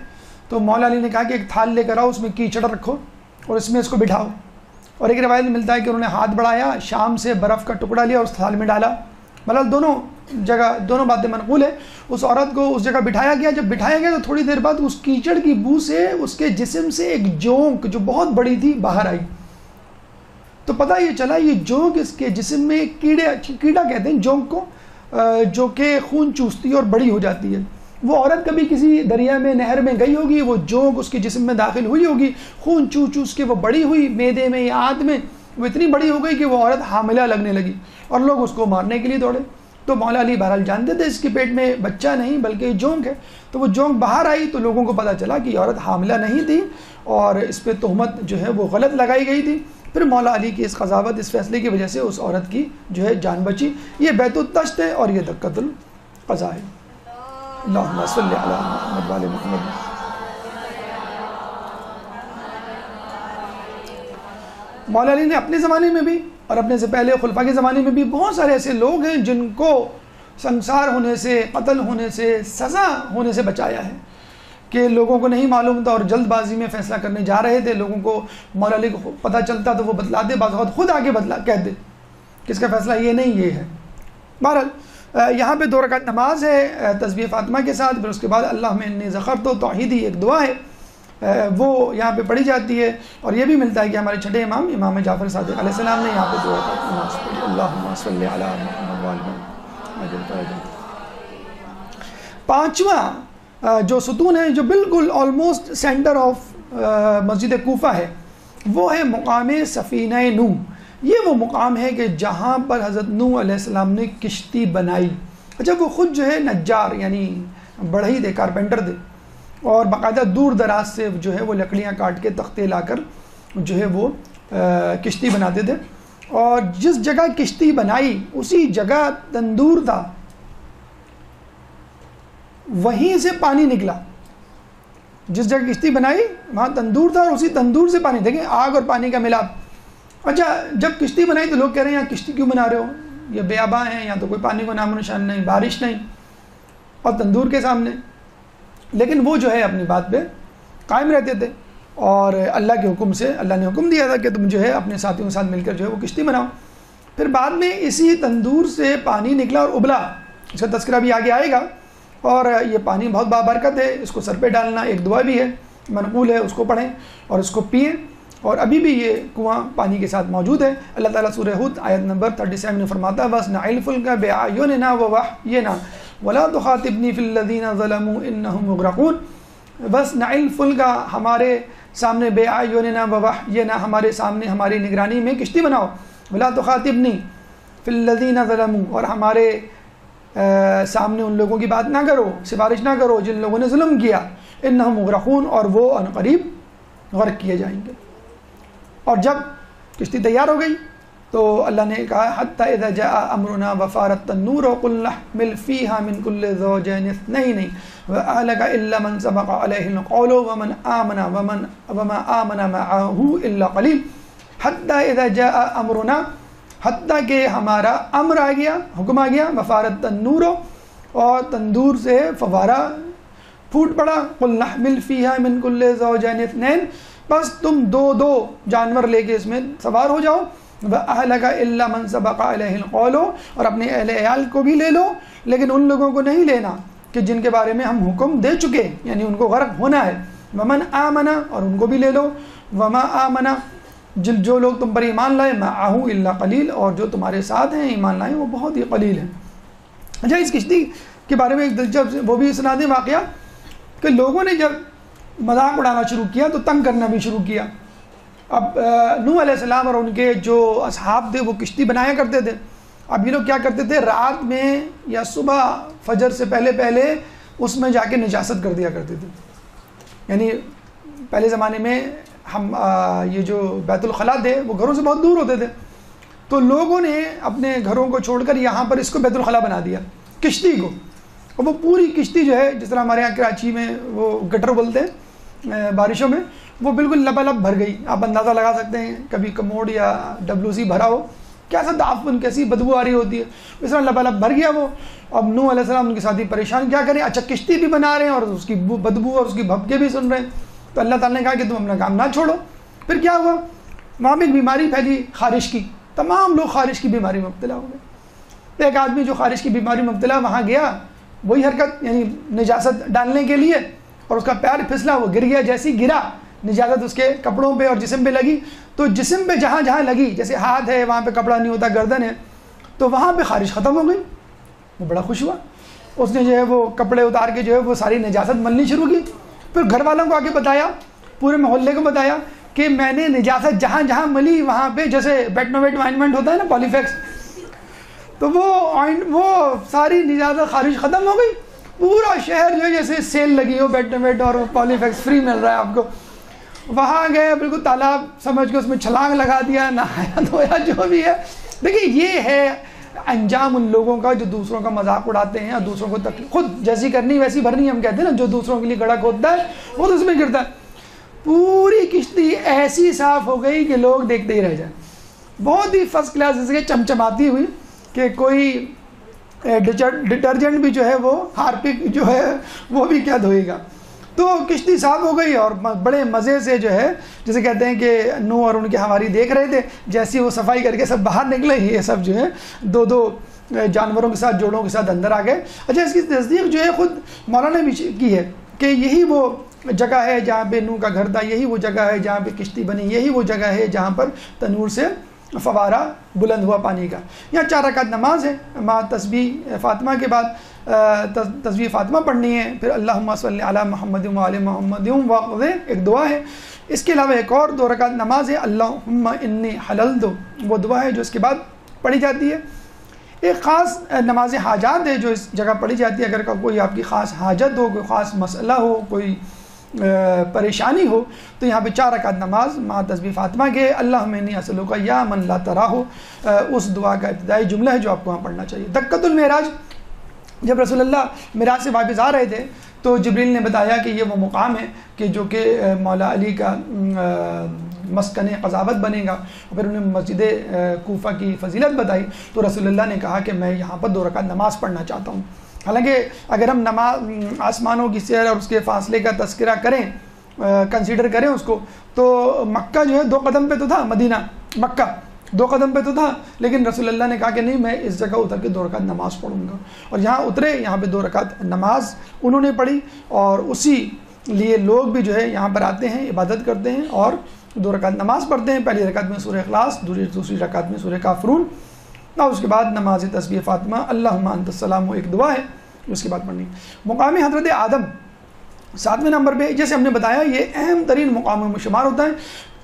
تو مولا علی نے کہا کہ ایک تھال لے کر آؤ، اس میں کیچڑ رکھو اور اس میں اس کو بٹھاؤ۔ اور ایک روایت میں ملتا ہے کہ انہوں نے ہاتھ بڑھایا، شام سے برف کا ٹکڑا لیا اور اس تھال میں ڈالا۔ مطلب دونوں باتیں منقول ہے۔ اس عورت کو اس جگہ بٹھایا گیا، جب بٹھایا گیا تو تھوڑی دیر بعد اس کیچڑ کی بو سے اس کے جسم سے ایک جونک جو بہت بڑی تھی باہر آئی۔ تو پتہ یہ چلا یہ جونک اس کے جسم میں کیڑا کہتے ہیں جونک کو، جو کہ خون چوستی اور بڑی ہو جاتی ہے۔ وہ عورت کبھی کسی دریا میں نہر میں گئی ہوگی، وہ جونک اس کے جسم میں داخل ہوئی ہوگی، خون چوس کے وہ بڑی ہوئی معدے میں یا آنت میں، وہ اتنی بڑی ہو گئی کہ وہ عورت حاملہ لگنے لگی اور لوگ اس کو مارنے کے لیے دوڑے۔ تو مولا علی بہرحال جانتے تھے اس کے پیٹ میں بچہ نہیں بلکہ جونک ہے۔ تو وہ جونک باہر آئی تو لوگوں کو پتہ چلا کہ یہ عورت حاملہ نہیں تھی اور اس پہ تہمت جو ہے وہ غلط لگائی گئی تھی۔ پھر مولا علی کی اس قضاوت، اس فیصلے کی وجہ سے اس عورت کی جو ہے جان بچی۔ یہ بیت الدشت ہے اور یہ دکۃ القضا ہے۔ اللہم صلی علی محمد وعلی محمد۔ مولا علی نے اپنے زمانے میں بھی اور اپنے سے پہلے خلفاء کے زمانے میں بھی بہت سارے ایسے لوگ ہیں جن کو سنسار ہونے سے، قتل ہونے سے، سزا ہونے سے بچایا ہے، کہ لوگوں کو نہیں معلوم تھا اور جلد بازی میں فیصلہ کرنے جا رہے تھے۔ لوگوں کو مولا علی کو پتہ چلتا تو وہ بتلاتے، بعض اوقات خود آگے کہتے کہ اس کا فیصلہ یہ نہیں یہ ہے۔ بہرحال یہاں پہ 2 رکعت نماز ہے تسبیح فاطمہ کے ساتھ، پھر اس کے بعد اللہم انی ذخرت توحیدی ایک دعا ہے وہ یہاں پہ پڑھی جاتی ہے۔ اور یہ بھی ملتا ہے کہ ہمارے چھٹے امام جعفر صادق علیہ السلام نے یہاں پہ دعا نماز پڑھی، اللہم صلی علی محمد وعلی محمد۔ 5واں جو ستون ہے جو بالکل آلموسٹ سینٹر آف مسجد کوفہ ہے، وہ ہے مقام سفینہ نوح۔ یہ وہ مقام ہے کہ جہاں پر حضرت نوح علیہ السلام نے کشتی بنائی۔ اچھا، وہ خود جو ہے نجار یعنی بڑھئی تھے، کارپینٹر تھے، اور باقاعدہ دور دراز سے جو ہے وہ لکڑیاں کاٹ کے تختے لا کر جو ہے وہ کشتی بناتے تھے۔ اور جس جگہ کشتی بنائی اسی جگہ تندور تھا، وہیں سے پانی نکلا۔ جس جگہ کشتی بنائی وہاں تندور تھا اور اسی تندور سے پانی، دیکھیں آگ اور پانی کا ملاپ۔ اچھا، جب کشتی بنائی تو لوگ کہہ رہے ہیں یہاں کشتی کیوں بنا رہے ہو، یہ بیاباں ہیں، یہاں تو کوئی پانی کو نام و نشان نہیں، بارش نہیں اور تندور کے سامنے۔ لیکن وہ جو ہے اپنی بات پہ قائم رہتے تھے، اور اللہ کے حکم سے اللہ نے حکم دیا تھا کہ تم جو ہے اپنے ساتھیوں کے ساتھ مل کر جو ہے وہ کشتی بناؤ۔ پھر بعد میں اسی تندور سے پانی نکلا اور ابلا، اس کا تذکرہ بھی آگے آئے گا۔ اور یہ پانی بہت بابرکت ہے، اس کو سر پہ ڈالنا ایک دعا بھی ہے، منقول ہے، اس کو پڑھیں اور اس کو پئیں۔ اور ابھی بھی یہ کنواں پانی کے ساتھ موجود ہے۔ اللہ تعالیٰ سورہ ہود آیت نمبر 37 میں فرماتا ہے وَاصْنَعِ الْفُلْكَ بِأَعْيُنِنَا وَوَحْيِنَا وَلَا تُخَاطِبْنِي فِي الَّذِينَ ظَلَمُوا إِنَّهُمْ مُغْرَقُونَ۔ وَاصْنَعِ الْفُلْكَ، ہمارے سامنے، بِأَعْيُنِنَا وَوَحْيِنَا، ہمارے سامنے ہماری نگرانی میں کشتی بناؤ، وَلَا تُخَاطِبْنِي فِي الَّذِينَ ظَلَمُوا، اور ہمارے سامنے ان لوگوں کی بات نہ کرو، سفارش نہ کرو جن لوگوں نے ظلم کیا، إِنَّهُمْ مُغْرَقُونَ، اور وہ عنقریب غرق کیے جائیں گے۔ اور جب کشتی تیار ہو گئی تو اللہ نے کہا حتی اذا جاء امرنا وفارت النور وقل نحمل فيها من كل زوجين اثنين واهلك الا من سبق عليه القول ومن آمن وما آمن معه الا قليل۔ حتی اذا جاء امرنا، حتیٰ کہ ہمارا امر آ گیا، حکم آ گیا، وفارت النور، اور تندور سے فوارہ پھوٹ پڑا قل نحمل فیہا من کل زوجین اثنین، بس تم دو دو جانور لے کے اس میں سوار ہو جاؤ، وَأَهْلَكَ إِلَّا مَنْ سَبَقَ عَلَيْهِ الْقَوْلُ، اور اپنے اہل عیال کو بھی لے لو، لیکن ان لوگوں کو نہیں لینا کہ جن کے بارے میں ہم حکم دے چکے، یعنی ان کو غرق ہونا ہے، وَمَنْ آمَنَ، اور ان کو بھی لے لو، وَمَا آمَنَ، جو لوگ تم پر ایمان لائے، مَعَهُ إِلَّا قَلِيلٌ، اور جو تمہارے ساتھ ہیں ایمان لائے وہ بہت ہی قلیل ہیں۔ اچھا، اس کشتی کے بارے میں ایک دلچسپ وہ بھی اسنادی واقعہ کہ لوگوں نے جب مذاق اڑانا شروع کیا تو تنگ کرنا بھی شروع کیا۔ اب نوح علیہ السلام اور ان کے جو اصحاب تھے وہ کشتی بنایا کرتے تھے۔ اب یہ لوگ کیا کرتے تھے، رات میں یا صبح فجر سے پہلے اس میں جا کے نجاست کر دیا کرتے تھے۔ یعنی پہلے زمانے میں ہم یہ جو بیت الخلاء تھے وہ گھروں سے بہت دور ہوتے تھے، تو لوگوں نے اپنے گھروں کو چھوڑ کر یہاں پر اس کو بیت الخلاء بنا دیا، کشتی کو، اور وہ پوری کشتی جو ہے، جس طرح ہمارے یہاں کراچی میں وہ گٹر بولتے ہیں بارشوں میں، وہ بالکل لبالب بھر گئی۔ آپ اندازہ لگا سکتے ہیں، کبھی کموڈ یا WC بھرا ہو، کیسا تعفن، کیسی بدبو آ رہی ہوتی ہے، اس طرح لبالب بھر گیا وہ۔ اب نوح علیہ السلام ان کے ساتھی پریشان، کیا کریں، اچھا کشتی بھی بنا رہے ہیں اور اس کی بدبو اور اس کی بھپکے بھی سن رہے ہیں۔ تو اللہ تعالیٰ نے کہا کہ تم اپنا کام نہ چھوڑو۔ پھر کیا ہوا، وہاں پہ ایک بیماری پھیلی خارش کی، تمام لوگ خارش کی بیماری میں مبتلا ہو گئے۔ ایک آدمی جو خارش کی بیماری میں مبتلا وہاں گیا، وہی حرکت، یعنی نجاست ڈالنے کے لیے، اور اس کا پیر پھسلا، وہ گر گیا۔ جیسی گرا، نجاست اس کے کپڑوں پہ اور جسم پہ لگی، تو جسم پہ جہاں جہاں لگی، جیسے ہاتھ ہے وہاں پہ کپڑا نہیں ہوتا، گردن ہے، تو وہاں پہ خارش ختم ہو گئی۔ وہ بڑا خوش ہوا، اس نے جو ہے وہ کپڑے اتار کے جو ہے وہ ساری نجاست ملنی شروع کی۔ پھر گھر والوں کو آگے بتایا، پورے محلے کو بتایا کہ میں نے نجاست جہاں جہاں ملی وہاں پہ، جیسے بیٹنوویٹ آئنمنٹ ہوتا ہے نا، پالیفیکس، تو وہ ساری نجاست خارش ختم ہو گئی۔ پورا شہر جو ہے جیسے سیل لگی ہو، بیٹنوویٹ اور پالیفیکس فری مل رہا ہے آپ کو۔ وہاں گئے، بالکل تالاب سمجھ کے اس میں چھلانگ لگا دیا، نہایا دھویا، جو بھی ہے۔ دیکھیے یہ ہے انجام ان لوگوں کا جو دوسروں کا مذاق اڑاتے ہیں اور دوسروں کو تکلیف، خود جیسی کرنی ویسی بھرنی، ہم کہتے ہیں نا، جو دوسروں کے لیے گڑھا کھودتا ہے وہ تو اس میں گرتا ہے۔ پوری کشتی ایسی صاف ہو گئی کہ لوگ دیکھتے ہی رہ جائیں، بہت ہی فرسٹ کلاس، جیسے کہ چمچماتی ہوئی کہ کوئی ڈٹرجنٹ بھی جو ہے وہ ہارپک جو ہے وہ بھی کیا دھوئے گا۔ تو کشتی صاف ہو گئی اور بڑے مزے سے جو ہے، جیسے کہتے ہیں کہ نوح اور ان کے حواری دیکھ رہے تھے، جیسی وہ صفائی کر کے سب باہر نکلے، یہ سب جو ہے دو دو جانوروں کے ساتھ، جوڑوں کے ساتھ اندر آ گئے۔ اچھا، اس کی تصدیق جو ہے خود مولانا نے بھی کی ہے کہ یہی وہ جگہ ہے جہاں پہ نوح کا گھر تھا، یہی وہ جگہ ہے جہاں پہ کشتی بنی، یہی وہ جگہ ہے جہاں پر تنور سے فوارہ بلند ہوا پانی کا۔ یہاں 4 رکعت نماز ہے، تسبیح فاطمہ کے بعد تسبیح فاطمہ پڑھنی ہے، پھر اللہم صلی علی محمد وعلی محمد وقض ایک دعا ہے۔ اس کے علاوہ ایک اور 2 رکعت نماز ہے، اللہم انی حللت، وہ دعا ہے جو اس کے بعد پڑھی جاتی ہے۔ ایک خاص نماز حاجات ہے جو اس جگہ پڑھی جاتی ہے، اگر کوئی آپ کی خاص حاجت ہو، کوئی خاص مسئلہ ہو، کوئی پریشانی ہو، تو یہاں پہ 4 رکعت نماز مع تسبیح فاطمہ کے اللہم انی اسألک یا من لا تراہ، اس دعا کا ابتدائی جملہ ہے جو آپ کو وہاں پڑھنا چاہیے۔ دکۃ المعراج، جب رسول اللہ معراج سے واپس آ رہے تھے تو جبریل نے بتایا کہ یہ وہ مقام ہے کہ جو کہ مولا علی کا مسکن قضاوت بنے گا۔ پھر انہیں مسجد کوفہ کی فضیلت بتائی تو رسول اللہ نے کہا کہ میں یہاں پر 2 رکعت نماز پڑھنا چاہتا ہوں۔ حالانکہ اگر ہم نماز آسمانوں کی سیر اور اس کے فاصلے کا تذکرہ کریں، کنسیڈر کریں اس کو، تو مکہ جو ہے 2 قدم پہ تو تھا، مدینہ مکہ 2 قدم پہ تو تھا، لیکن رسول اللہ نے کہا کہ نہیں، میں اس جگہ اتر کے 2 رکعت نماز پڑھوں گا، اور یہاں اترے، یہاں پہ 2 رکعت نماز انہوں نے پڑھی، اور اسی لیے لوگ بھی جو ہے یہاں پر آتے ہیں، عبادت کرتے ہیں اور 2 رکعت نماز پڑھتے ہیں۔ پہلی رکعت میں سورہ اخلاص، دوسری رکعت میں سورہ کافرون، اور اس کے بعد نماز تسبیح فاطمہ اللہم انت السلام، وہ ایک دعا ہے اس کے بعد پڑھنی۔ مقام حضرت آدم 7ویں نمبر پہ، جیسے ہم نے بتایا یہ اہم ترین مقاموں میں شمار ہوتا ہے۔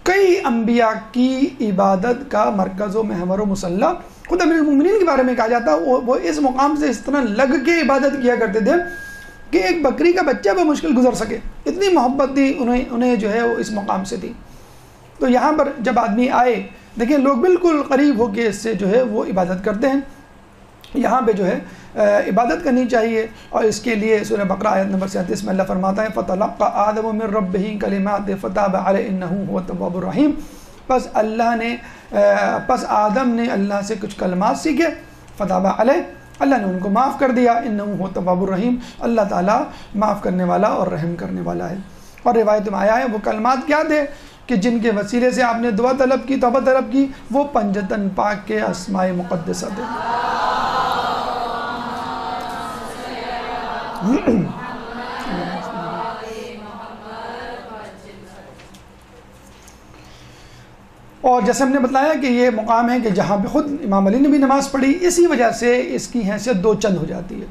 کئی انبیاء کی عبادت کا مرکز و محور و مسلح، خود امیر المومنین کے بارے میں کہا جاتا ہے وہ اس مقام سے اس طرح لگ کے عبادت کیا کرتے تھے کہ ایک بکری کا بچہ بھی مشکل گزر سکے، اتنی محبت تھی انہیں جو ہے وہ اس مقام سے تھی۔ تو یہاں پر جب آدمی آئے، دیکھیں لوگ بالکل قریب ہو کے اس سے جو ہے وہ عبادت کرتے ہیں، یہاں پہ جو ہے عبادت کرنی چاہیے۔ اور اس کے لیے سورہ بقرہ آیت نمبر 37 میں اللہ فرماتا ہے فَتَلَقَّى آدَمُ مِن رَبِّهِ كَلِمَاتٍ فَتَابَ عَلَيْهِ إِنَّهُ هُوَ التَّوَّابُ الرَّحِيمُ، پس آدم نے اللہ سے کچھ کلمات سیکھے، فتاب علیہ، اللہ نے ان کو معاف کر دیا، انہو هو التواب الرحیم، اللہ تعالیٰ معاف کرنے والا اور رحم کرنے والا ہے۔ اور روایت میں آیا ہے وہ کلمات کیا تھے کہ جن کے وسیلے سے آپ نے دعا طلب کی، توبہ طلب کی، وہ پنجتن پاک کے اسماء مقدسہ تھے۔ اور جیسے ہم نے بتایا کہ یہ مقام ہے کہ جہاں پہ خود امام علی نے بھی نماز پڑھی، اسی وجہ سے اس کی حیثیت دو چند ہو جاتی ہے۔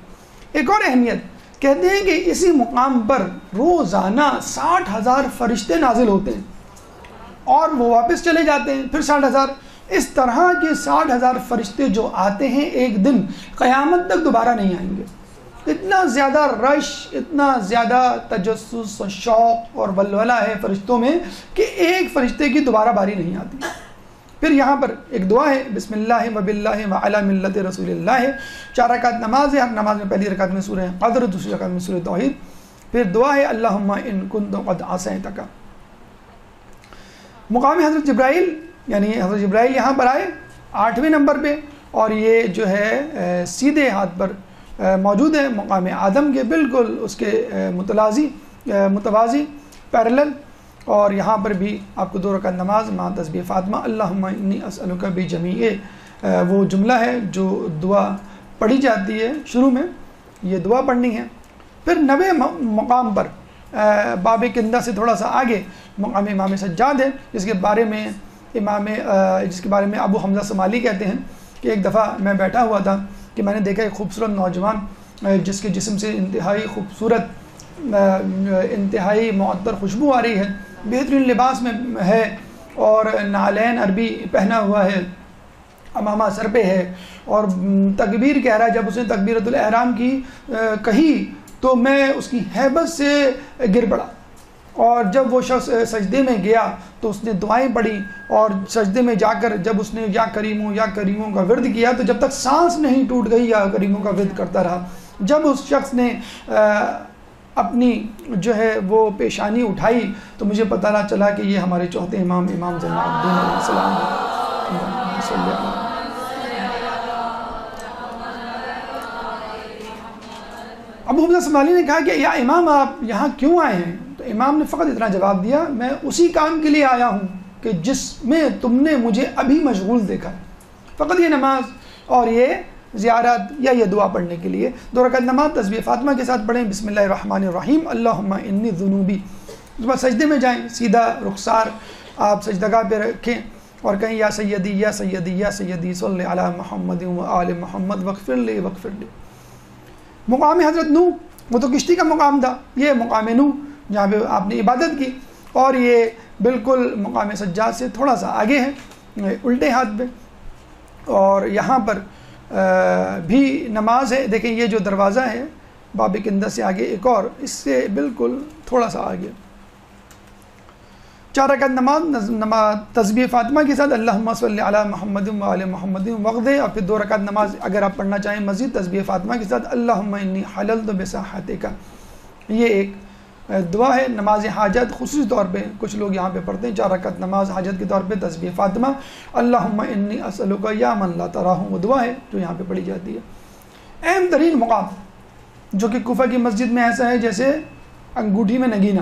ایک اور اہمیت، کہتے ہیں کہ اسی مقام پر روزانہ 60,000 فرشتے نازل ہوتے ہیں اور وہ واپس چلے جاتے ہیں، پھر 60,000۔ اس طرح کے 60,000 فرشتے جو آتے ہیں ایک دن، قیامت تک دوبارہ نہیں آئیں گے۔ اتنا زیادہ رش، اتنا زیادہ تجسس و شوق اور ولولہ ہے فرشتوں میں کہ ایک فرشتے کی دوبارہ باری نہیں آتی۔ پھر یہاں پر ایک دعا ہے، بسم اللہ و باللہ و علی ملت رسول اللہ، 4 رکعت نماز ہے۔ ہر نماز میں پہلی رکعت میں سورہ قدر، دوسری رکعت میں سورہ توحید، پھر دعا ہے اللہم ان کنت قد عصیتک۔ مقام حضرت جبرائیل، یعنی حضرت جبرائیل یہاں پر آئے 8ویں نمبر پہ، اور یہ جو ہے سیدھے ہاتھ پر موجود ہے مقام آدم کے بالکل اس کے متوازی پیرلل۔ اور یہاں پر بھی آپ کو 2 رکعت نماز مع تسبیح فاطمہ، اللہم انی اسألک بجمیع، وہ جملہ ہے جو دعا پڑھی جاتی ہے شروع میں، یہ دعا پڑھنی ہے۔ پھر 9ویں مقام پر باب کندہ سے تھوڑا سا آگے مقام امام سجاد ہے، جس کے بارے میں ابو حمزہ سمالی کہتے ہیں کہ ایک دفعہ میں بیٹھا ہوا تھا کہ میں نے دیکھا ایک خوبصورت نوجوان جس کے جسم سے انتہائی خوبصورت، انتہائی معطر خوشبو آ رہی ہے، بہترین لباس میں ہے اور نعلین عربی پہنا ہوا ہے، امامہ سر پہ ہے اور تکبیر کہہ رہا ہے۔ جب اس نے تکبیرۃ الاحرام کی کہی تو میں اس کی ہیبت سے گر پڑا، اور جب وہ شخص سجدے میں گیا تو اس نے دعائیں پڑھی، اور سجدے میں جا کر جب اس نے یا کریموں کا ورد کیا تو جب تک سانس نہیں ٹوٹ گئی یا کریموں کا ورد کرتا رہا۔ جب اس شخص نے اپنی جو ہے وہ پیشانی اٹھائی تو مجھے پتہ چلا کہ یہ ہمارے چوتھے امام زین العابدین علیہ السلام ہیں۔ ابو حمزہ سمالی نے کہا کہ یا امام آپ یہاں کیوں آئے ہیں؟ تو امام نے فقط اتنا جواب دیا، میں اسی کام کے لیے آیا ہوں کہ جس میں تم نے مجھے ابھی مشغول دیکھا، فقط یہ نماز اور یہ زیارت یا یہ دعا پڑھنے کے لیے۔ 2 رکعت نماز تسبیح فاطمہ کے ساتھ پڑھیں، بسم اللہ الرحمن الرحیم، اللہم انی ذنوبی۔ اس بعد سجدے میں جائیں، سیدھا رخسار آپ سجدگاہ پہ رکھیں اور کہیں یا سیدی یا سیدی یا سیدی صلی علی محمد و آل محمد وغفر لی وغفر لی۔ مقام حضرت نوح، وہ تو کشتی کا مقام تھا، یہ مقام نوح جہاں پہ آپ نے عبادت کی، اور یہ بالکل مقام سجاد سے تھوڑا سا آگے ہے الٹے ہاتھ پہ، اور یہاں پر بھی نماز ہے۔ دیکھیں یہ جو دروازہ ہے باب کندہ سے آگے ایک اور، اس سے بالکل تھوڑا سا آگے 4 رکعت نماز تسبیح فاطمہ کے ساتھ اللہم صلی علی محمد و آل محمد وغدے، اور پھر 2 رکعت نماز اگر آپ پڑھنا چاہیں مزید تسبیح فاطمہ کے ساتھ اللہم انی حللت بساحتک۔ یہ ایک دعا ہے نماز حاجت، خصوصی طور پہ کچھ لوگ یہاں پہ پڑھتے ہیں 4 رکعت نماز حاجت کے طور پہ تسبیح فاطمہ، اللہم انی اسألک یا من لا تراہ، وہ دعا ہے جو یہاں پہ پڑھی جاتی ہے۔ اہم ترین مقام جو کہ کوفہ کی مسجد میں ایسا ہے جیسے انگوٹھی میں نگینہ،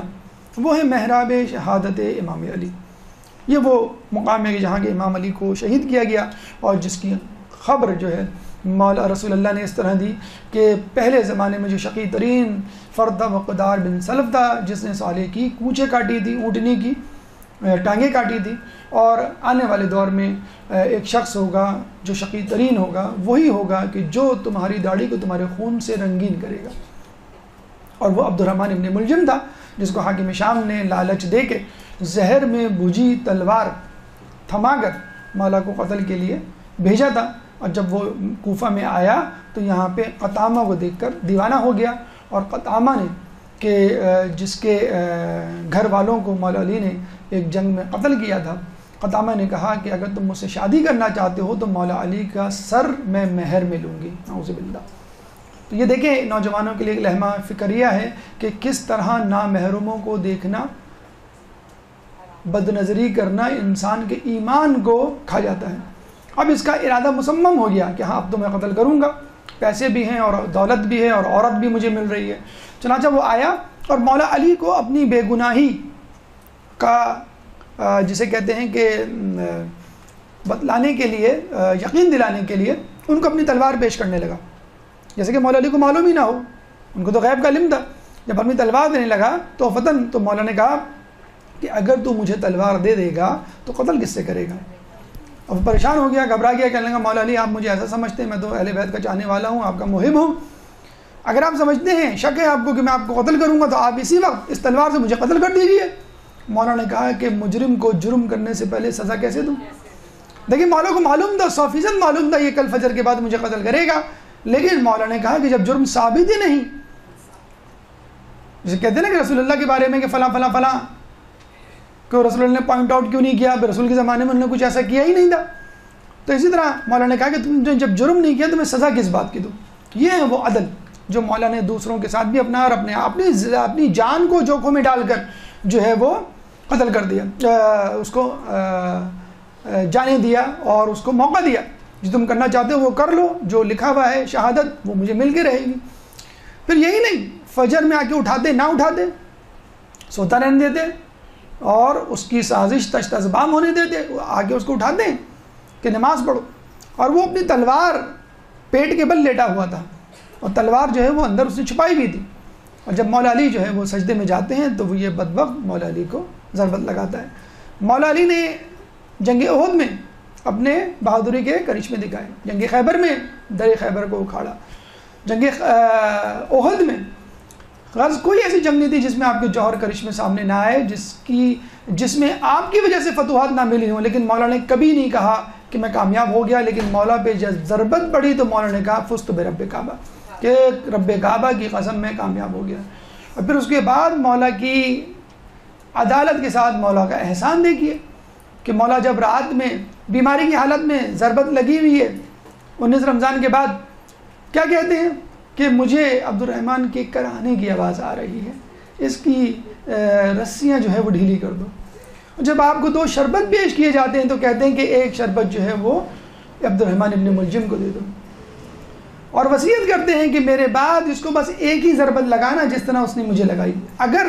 وہ ہے محراب شہادت امام علی۔ یہ وہ مقام ہے کہ جہاں کے امام علی کو شہید کیا گیا، اور جس کی خبر جو ہے مولا رسول اللہ نے اس طرح دی کہ پہلے زمانے میں جو شقی ترین فرد تھا وقدار بن سلف تھا، جس نے صالح کی کوچے کاٹی تھی، اونٹنی کی ٹانگیں کاٹی تھی، اور آنے والے دور میں ایک شخص ہوگا جو شقی ترین ہوگا، وہی ہوگا کہ جو تمہاری داڑھی کو تمہارے خون سے رنگین کرے گا، اور وہ عبد الرحمن ابن ملجم تھا جس کو حاکم شام نے لالچ دے کے زہر میں بجھی تلوار تھما کر مولا کو قتل کے لیے بھیجا تھا، اور جب وہ کوفہ میں آیا تو یہاں پہ قطامہ کو دیکھ کر دیوانہ ہو گیا، اور قطامہ نے کہ جس کے گھر والوں کو مولا علی نے ایک جنگ میں قتل کیا تھا، قطامہ نے کہا کہ اگر تم مجھ سے شادی کرنا چاہتے ہو تو مولا علی کا سر میں مہر میں لوں گی، نعوذ باللہ۔ تو یہ دیکھیں نوجوانوں کے لیے ایک لمحہ فکریہ ہے کہ کس طرح نامحرموں کو دیکھنا، بد نظری کرنا انسان کے ایمان کو کھا جاتا ہے۔ اب اس کا ارادہ مصمم ہو گیا کہ ہاں اب تو میں قتل کروں گا، پیسے بھی ہیں اور دولت بھی ہے اور عورت بھی مجھے مل رہی ہے. چنانچہ وہ آیا اور مولا علی کو اپنی بے گناہی کا جسے کہتے ہیں کہ بتلانے کے لیے، یقین دلانے کے لیے ان کو اپنی تلوار پیش کرنے لگا. جیسے کہ مولا علی کو معلوم ہی نہ ہو، ان کو تو غیب کا علم تھا. جب اپنی تلوار دینے لگا تو فتن، تو مولا نے کہا کہ اگر تو مجھے تلوار دے دے گا تو قتل کس سے کرے گا؟ اب پریشان ہو گیا، گھبرا گیا، کہنے لگا مولا علی آپ مجھے ایسا سمجھتے ہیں، میں تو اہل بیت کا چاہنے والا ہوں، آپ کا محب ہوں. اگر آپ سمجھتے ہیں، شک ہے آپ کو کہ میں آپ کو قتل کروں گا، تو آپ اسی وقت اس تلوار سے مجھے قتل کر دیجیے. مولا نے کہا کہ مجرم کو جرم کرنے سے پہلے سزا کیسے دوں؟ دیکھیں مولا کو معلوم تھا، 100% معلوم تھا یہ کل فجر کے بعد مجھے قتل کرے گا، لیکن مولا نے کہا کہ جب جرم ثابت ہی نہیں، جسے کہتے ہیں نا کہ رسول اللہ کے بارے میں کہ فلاں فلاں فلاں، کہ رسول اللہ نے پوائنٹ آؤٹ کیوں نہیں کیا؟ رسول کے زمانے میں انہوں نے کچھ ایسا کیا ہی نہیں تھا. تو اسی طرح مولا نے کہا کہ تم نے جب جرم نہیں کیا تو میں سزا کس بات کی دوں؟ یہ ہے وہ عدل جو مولا نے دوسروں کے ساتھ بھی اپنا اور اپنی جان کو جوکھوں میں ڈال کر جو ہے وہ قتل کر دیا، اس کو جانے دیا اور اس کو موقع دیا. جو تم کرنا چاہتے ہو وہ کر لو، جو لکھا ہوا ہے شہادت وہ مجھے مل کے رہے گی. پھر یہی نہیں، فجر میں آ کے اٹھاتے نہ اٹھاتے، سوتا رہنے دیتے اور اس کی سازش تشت ازبام ہونے دیتے، آگے اس کو اٹھاتے ہیں کہ نماز پڑھو. اور وہ اپنی تلوار پیٹ کے بل لیٹا ہوا تھا اور تلوار جو ہے وہ اندر اس نے چھپائی ہوئی تھی. اور جب مولا علی جو ہے وہ سجدے میں جاتے ہیں تو وہ یہ بدبخت مولا علی کو ضربت لگاتا ہے. مولا علی نے جنگ احد میں اپنے بہادری کے کرشمے دکھائے، جنگ خیبر میں در خیبر کو اکھاڑا، جنگ احد میں غرض کوئی ایسی جنگ نہیں تھی جس میں آپ کے جوہر کرشمے سامنے نہ آئے، جس میں آپ کی وجہ سے فتوحات نہ ملی ہوں. لیکن مولا نے کبھی نہیں کہا کہ میں کامیاب ہو گیا، لیکن مولا پہ جب ضربت پڑی تو مولا نے کہا فزت برب کعبہ، کہ رب کعبہ کی قسم میں کامیاب ہو گیا. اور پھر اس کے بعد مولا کی عدالت کے ساتھ مولا کا احسان دیکھیے کہ مولا جب رات میں بیماری کی حالت میں ضربت لگی ہوئی ہے 19 رمضان کے بعد، کیا کہتے ہیں کہ مجھے عبد الرحمن کے کراہنے کی آواز آ رہی ہے، اس کی رسیاں جو ہے وہ ڈھیلی کر دو. جب آپ کو 2 شربت پیش کیے جاتے ہیں تو کہتے ہیں کہ ایک شربت جو ہے وہ عبد الرحمن ابن ملجم کو دے دو، اور وصیت کرتے ہیں کہ میرے بعد اس کو بس ایک ہی ضربت لگانا جس طرح اس نے مجھے لگائی، اگر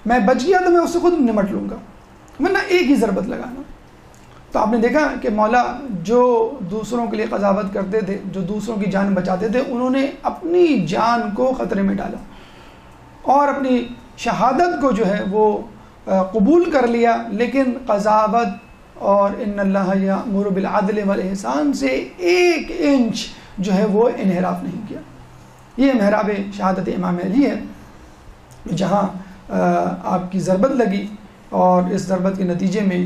میں بچ گیا تو میں اس سے خود نمٹ لوں گا، ورنہ ایک ہی ضربت لگانا. تو آپ نے دیکھا کہ مولا جو دوسروں کے لیے قضاوت کرتے تھے، جو دوسروں کی جان بچاتے تھے، انہوں نے اپنی جان کو خطرے میں ڈالا اور اپنی شہادت کو جو ہے وہ قبول کر لیا، لیکن قضاوت اور ان اللہ یأمر بالعدل والاحسان سے 1 انچ جو ہے وہ انحراف نہیں کیا. یہ محراب شہادت امام علی ہے، جہاں آپ کی ضربت لگی اور اس ضربت کے نتیجے میں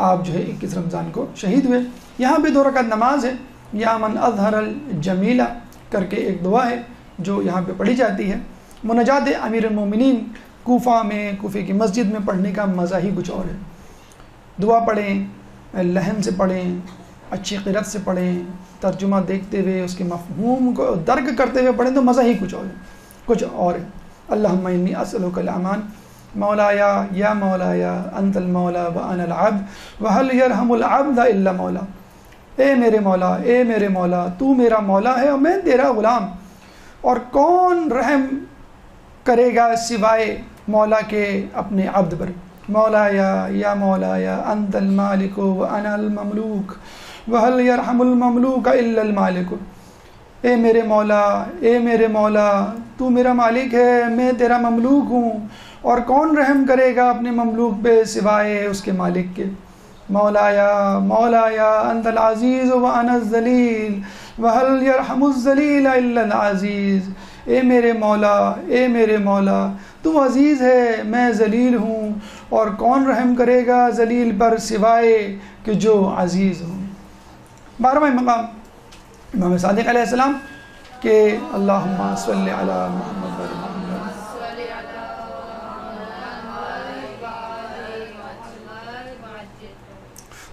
آپ جو ہے 21 رمضان کو شہید ہوئے. یہاں پہ 2 رکعت نماز ہے، یا من اظہر الجمیلہ کر کے ایک دعا ہے جو یہاں پہ پڑھی جاتی ہے. مناجات امیر المومنین کوفہ میں، کوفے کی مسجد میں پڑھنے کا مزہ ہی کچھ اور ہے. دعا پڑھیں، لحن سے پڑھیں، اچھی قرأت سے پڑھیں، ترجمہ دیکھتے ہوئے اس کے مفہوم کو درک کرتے ہوئے پڑھیں تو مزہ ہی کچھ اور ہے. اللہم انی اسألک الامان مولایا یا مولایا انت المولا وانا العبد وهل يرحم العبد الا مولا. اے میرے مولا، اے میرے مولا، تو میرا مولا ہے اور میں تیرا غلام، اور کون رحم کرے گا سوائے مولا کے اپنے عبد پر. مولایا یا مولایا انت المالک وانا المملوک وهل يرحم المملوک الا المالک. اے میرے مولا، اے میرے مولا، تو میرا مالک ہے، میں تیرا مملوک ہوں، اور کون رحم کرے گا اپنے مملوک پہ سوائے اس کے مالک کے. مولایا مولایا انت العزیز وانا الذلیل وهل يرحم الذلیل الا العزیز. اے میرے مولا، اے میرے مولا، تو عزیز ہے، میں ذلیل ہوں، اور کون رحم کرے گا ذلیل پر سوائے کہ جو عزیز ہوں. 12واں مقام امام صادق علیہ السلام کہ اللہم صلی علی محمد و محمد.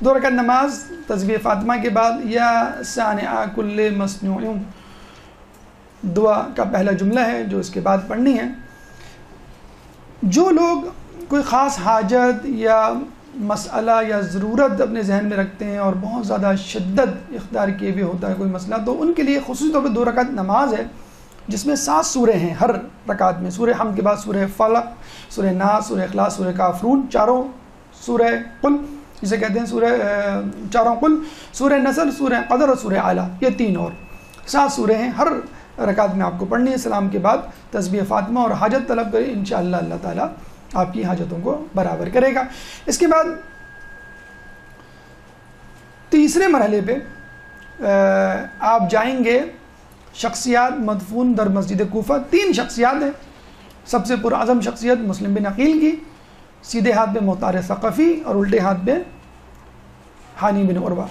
2 رکعت نماز تسبیح فاطمہ کے بعد یا صانع کل مصنوع دعا کا پہلا جملہ ہے جو اس کے بعد پڑھنی ہے. جو لوگ کوئی خاص حاجت یا مسئلہ یا ضرورت اپنے ذہن میں رکھتے ہیں اور بہت زیادہ شدت اختیار کیے ہوئے ہوتا ہے کوئی مسئلہ، تو ان کے لیے خصوصی طور پہ 2 رکعت نماز ہے جس میں 7 سورے ہیں ہر رکعت میں. سورہ حمد کے بعد سورہ فلق، سورہ ناس، سورہ اخلاص، سورہ کافرون، چاروں سورہ قل جسے کہتے ہیں چاروں قل، سورہ نصر، سورہ قدر اور سورہ اعلیٰ، یہ 3 اور 7 سورے ہیں ہر رکعت میں آپ کو پڑھنی ہے. سلام کے بعد تسبیح فاطمہ اور حاجت طلب کریں، انشاءاللہ اللہ تعالیٰ آپ کی حاجتوں کو برابر کرے گا. اس کے بعد تیسرے مرحلے پہ آپ جائیں گے شخصیات مدفون در مسجد کوفہ. 3 شخصیات ہیں. سب سے پراعظم شخصیت مسلم بن عقیل کی، سیدھے ہاتھ پہ مختار ثقفی اور الٹے ہاتھ پہ ہانی بن عروہ.